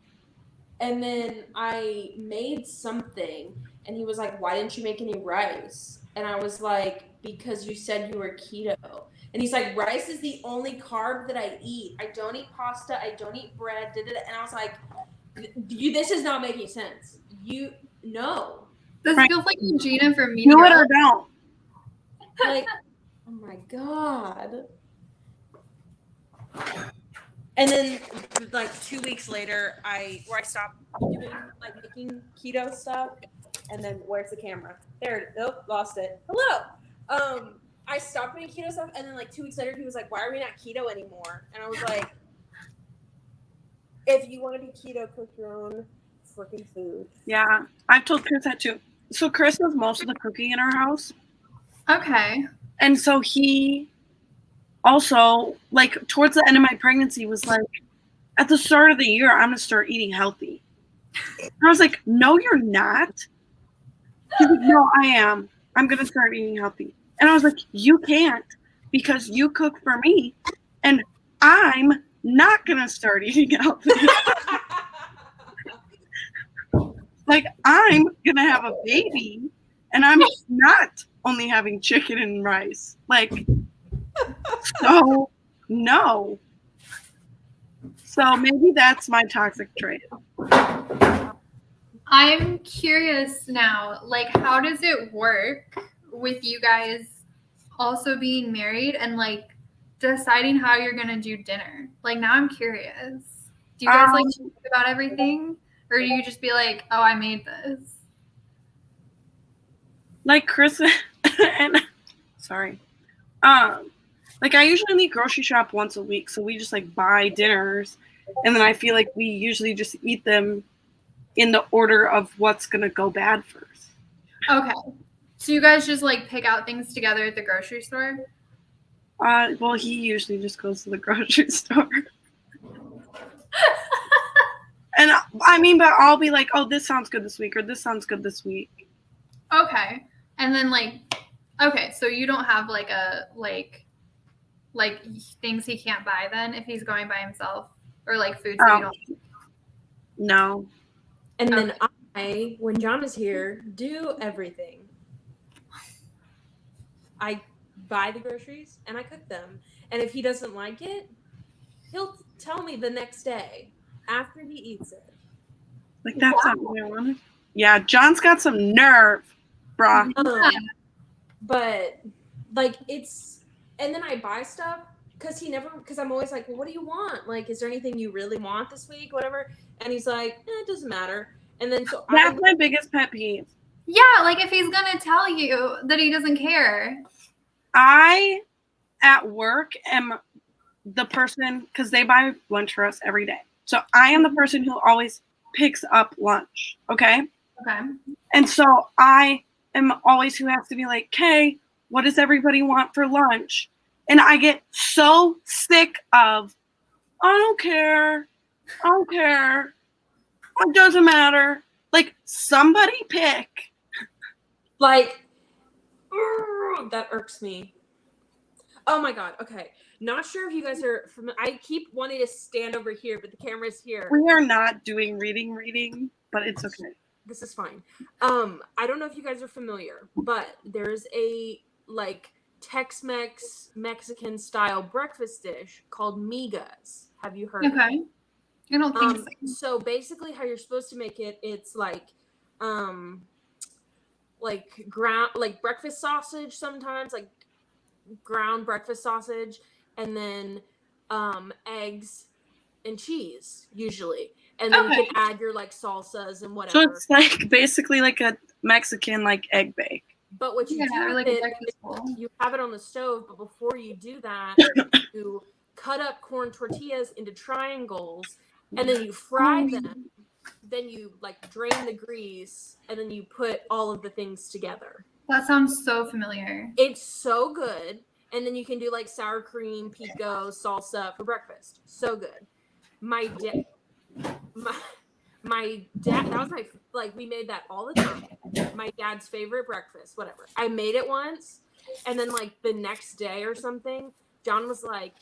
And then I made something and he was like, why didn't you make any rice? And I was like, because you said you were keto. And he's like, rice is the only carb that I eat. I don't eat pasta. I don't eat bread. And I was like, this is not making sense. No. This feels like Regina for me. Do it or don't. Like, oh my God. And then, like 2 weeks later, I stopped doing like making keto stuff. And then, where's the camera? There. Nope, lost it. Hello. I stopped doing keto stuff, and then like 2 weeks later, he was like, "Why are we not keto anymore?" And I was like, "If you want to be keto, cook your own freaking food." Yeah, I've told Chris that too. So Chris does most of the cooking in our house. Okay. And so he also, like, towards the end of my pregnancy was like, at the start of the year, I'm going to start eating healthy. And I was like, no, you're not. He's like, no, I am. I'm going to start eating healthy. And I was like, you can't because you cook for me and I'm not going to start eating healthy. Like, I'm going to have a baby and I'm not only having chicken and rice. Like, so no. So maybe that's my toxic trait. I'm curious now, like, how does it work with you guys also being married and like deciding how you're gonna do dinner? Like, now I'm curious. Do you guys like think about everything, or do you just be like, "Oh, I made this"? Like Chris and sorry, like I usually grocery shop once a week, so we just like buy dinners, and then I feel like we usually just eat them in the order of what's gonna go bad first. Okay. So you guys just like pick out things together at the grocery store? Well, he usually just goes to the grocery store. And I mean, but I'll be like, oh, this sounds good this week, or this sounds good this week. Okay. And then okay, so you don't have like a, like things he can't buy then if he's going by himself, or like foods that you don't. No. And then when John is here, do everything. I buy the groceries and I cook them. And if he doesn't like it, he'll tell me the next day after he eats it. Like, that's not what I wanted. Yeah, John's got some nerve, bruh. But like it's, and then I buy stuff because I'm always like, well, what do you want? Like, is there anything you really want this week? Whatever. And he's like, it doesn't matter. And then so that's my biggest pet peeve. Yeah, like if he's gonna tell you that he doesn't care. I, at work, am the person, because they buy lunch for us every day. So I am the person who always picks up lunch, okay? Okay. And so I am always who has to be like, okay, what does everybody want for lunch? And I get so sick of, I don't care. It doesn't matter. Like, somebody pick. Like, that irks me. Oh my God. Okay. Not sure if you guys are from. I keep wanting to stand over here, but the camera's here. We are not doing reading, but it's okay. This is fine. I don't know if you guys are familiar, but there's a like Tex-Mex Mexican style breakfast dish called migas. Have you heard of it? Okay. I don't think so. So basically how you're supposed to make it, it's like ground, like breakfast sausage sometimes, like ground breakfast sausage, and then eggs and cheese usually. And then you can add your like salsas and whatever. So it's like basically like a Mexican like egg bake. But what you do like is you have it on the stove, but before you do that, you cut up corn tortillas into triangles, and then you fry them. Then you like drain the grease, and then you put all of the things together. That sounds so familiar. It's so good. And then you can do like sour cream, pico, salsa for breakfast. So good. My dad, that was we made that all the time. My dad's favorite breakfast, whatever. I made it once, and then like the next day or something, John was like,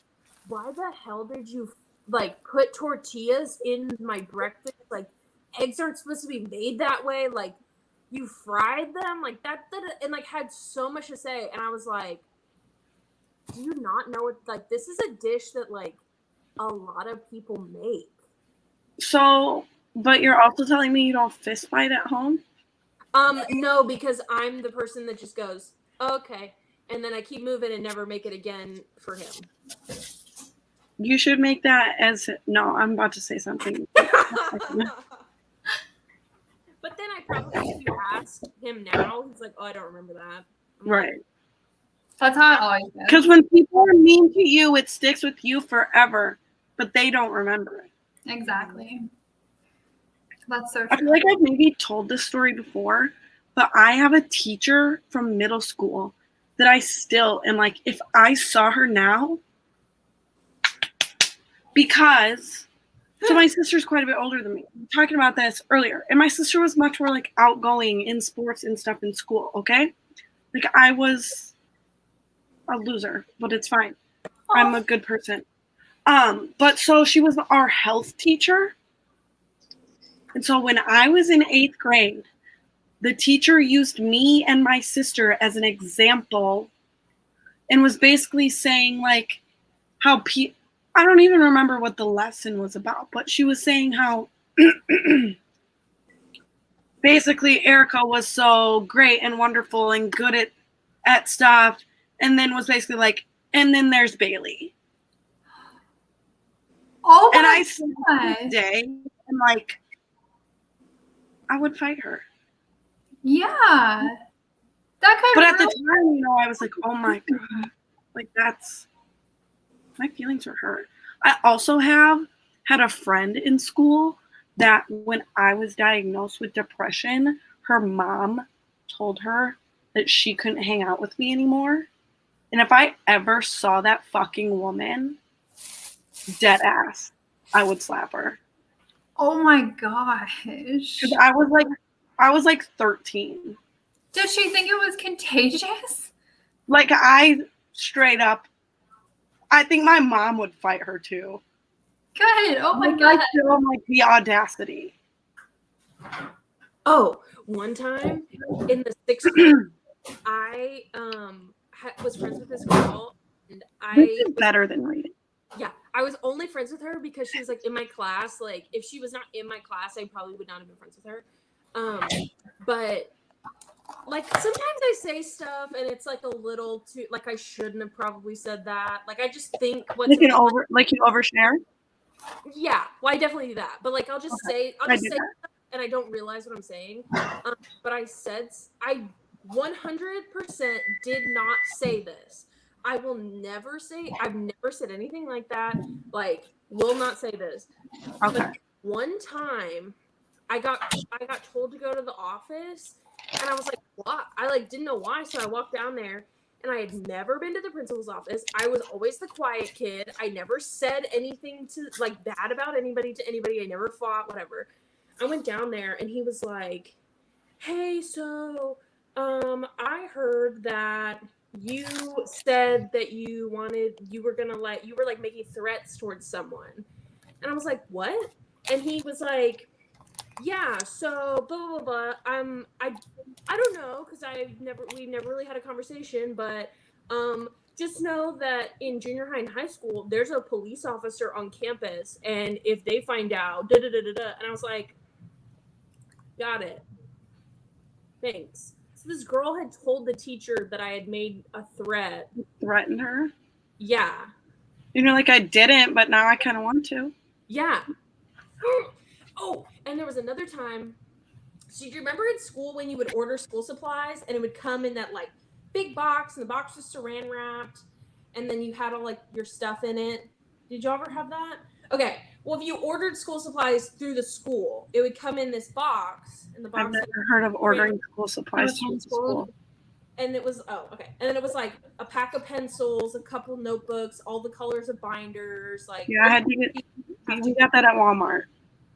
why the hell did you like put tortillas in my breakfast? Like, eggs aren't supposed to be made that way. Like, you fried them like that, and like had so much to say. And I was like, do you not know what, like, this is a dish that like a lot of people make. So, but you're also telling me you don't fist fight at home? No, because I'm the person that just goes, okay, and then I keep moving and never make it again for him. You should make that as, no, I'm about to say something. But then I probably, if you ask him now, he's like, oh, I don't remember that. Right. That's how it always is. Because when people are mean to you, it sticks with you forever, but they don't remember it. Exactly. That's so true. I feel like I've maybe told this story before, but I have a teacher from middle school that I still am like, if I saw her now, because, so my sister's quite a bit older than me. We were talking about this earlier, and my sister was much more like outgoing in sports and stuff in school, okay? Like, I was a loser, but it's fine. I'm a good person. But so she was our health teacher. And so when I was in 8th grade, the teacher used me and my sister as an example and was basically saying like how I don't even remember what the lesson was about, but she was saying how basically Erica was so great and wonderful and good at stuff, and then was basically like, and then there's Bailey. Oh my and I God. this day and like I would fight her. Yeah. That kind But of at the time, you know, I was like, oh my God. Like, that's, my feelings were hurt. I also have had a friend in school that when I was diagnosed with depression, her mom told her that she couldn't hang out with me anymore. And if I ever saw that fucking woman, dead ass, I would slap her. Oh my gosh. Because I was like 13. Did she think it was contagious? Like, I straight up, I think my mom would fight her too. Good. Oh my Like, God. I feel like the audacity. Oh, one time in the 6th grade, I was friends with this girl, and This is better than reading. yeah, I was only friends with her because she was like in my class. Like if she was not in my class, I probably would not have been friends with her. But like sometimes I say stuff and it's like a little too like I shouldn't have probably said that. Like I just think what's you overshare. Yeah, well I definitely do that. But like I'll just say stuff and I don't realize what I'm saying. But I 100% did not say this. I've never said anything like that. Like, will not say this. Okay. But one time I got told to go to the office and I was like, what? I like didn't know why, so I walked down there and I had never been to the principal's office. I was always the quiet kid. I never said anything to like bad about anybody to anybody. I never fought, whatever. I went down there and he was like, hey, so I heard that you said that you were like making threats towards someone. And I was like, what? And he was like, yeah, so blah blah blah. I don't know because we never really had a conversation, but just know that in junior high and high school, there's a police officer on campus, and if they find out, da da da da da. And I was like, got it. Thanks. So this girl had told the teacher that I had made a threat. Threatened her? Yeah. Like I didn't, but now I kind of want to. Yeah. Oh, and there was another time. So do you remember in school when you would order school supplies and it would come in that like big box and the box was saran wrapped and then you had all like your stuff in it? Did you ever have that? Okay. Well, if you ordered school supplies through the school, it would come in this box. And the box I've never heard of ordering school supplies through school. And it was okay. And then it was like a pack of pencils, a couple notebooks, all the colors of binders. Like yeah, we got that at Walmart.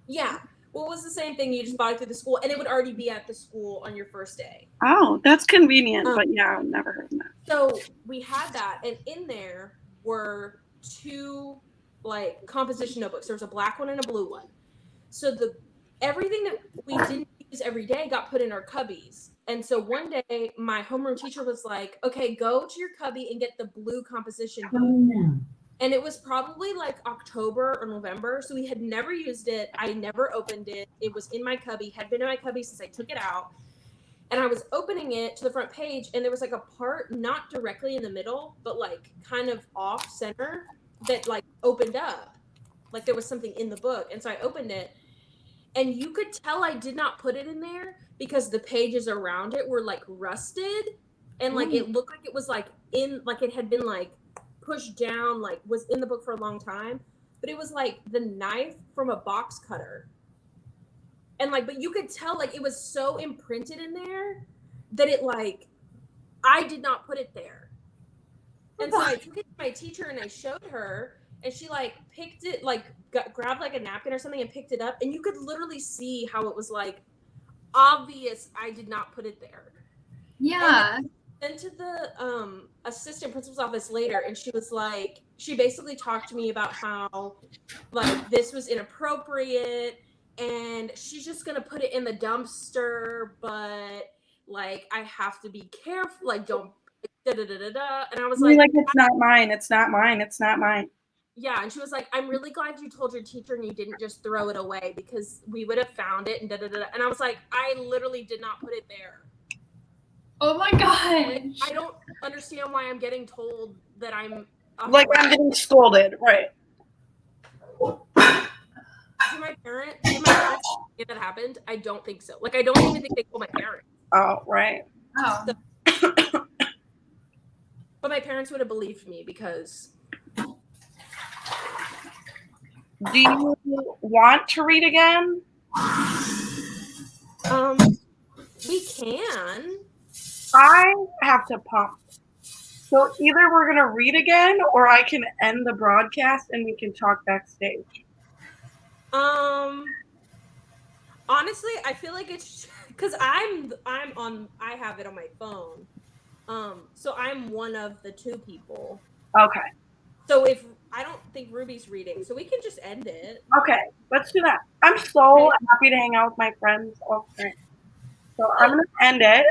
Yeah. Well, it was the same thing. You just bought it through the school, and it would already be at the school on your first day. Oh, that's convenient. But yeah, I've never heard of that. So we had that, and in there were two like composition notebooks. There was a black one and a blue one. So everything that we didn't use every day got put in our cubbies. And so one day, my homeroom teacher was like, "Okay, go to your cubby and get the blue composition book." And it was probably like October or November. So we had never used it. I never opened it. It was in my cubby, had been in my cubby since I took it out. And I was opening it to the front page and there was like a part not directly in the middle, but like kind of off center that like opened up. Like there was something in the book. And so I opened it and you could tell I did not put it in there because the pages around it were like rusted and like it looked like it was like like it had been like pushed down, like was in the book for a long time, but it was like the knife from a box cutter. And like, but you could tell like it was so imprinted in there that it like, I did not put it there. And so I took it to my teacher and I showed her and she like picked it, like grabbed like a napkin or something and picked it up. And you could literally see how it was like obvious I did not put it there. Yeah. Then to the assistant principal's office later, and she was like, she basically talked to me about how like this was inappropriate and she's just gonna put it in the dumpster, but like I have to be careful, like don't da da da da da. And I was like, it's not mine, it's not mine, it's not mine. Yeah, and she was like, I'm really glad you told your teacher and you didn't just throw it away because we would have found it and da da da. And I was like, I literally did not put it there. Oh my gosh. I don't understand why I'm getting told that I'm like I'm getting scolded, right? Did my parents think that happened? I don't think so. Like I don't even think they told my parents. Oh, right. Oh. So, but my parents would have believed me because. Do you want to read again? We can. I have to pump. So either we're going to read again or I can end the broadcast and we can talk backstage. Honestly, I feel like it's because I have it on my phone. So I'm one of the two people. Okay. So if I don't think Ruby's reading, so we can just end it. Okay, let's do that. I'm so happy to hang out with my friends all the time. So I'm gonna end it.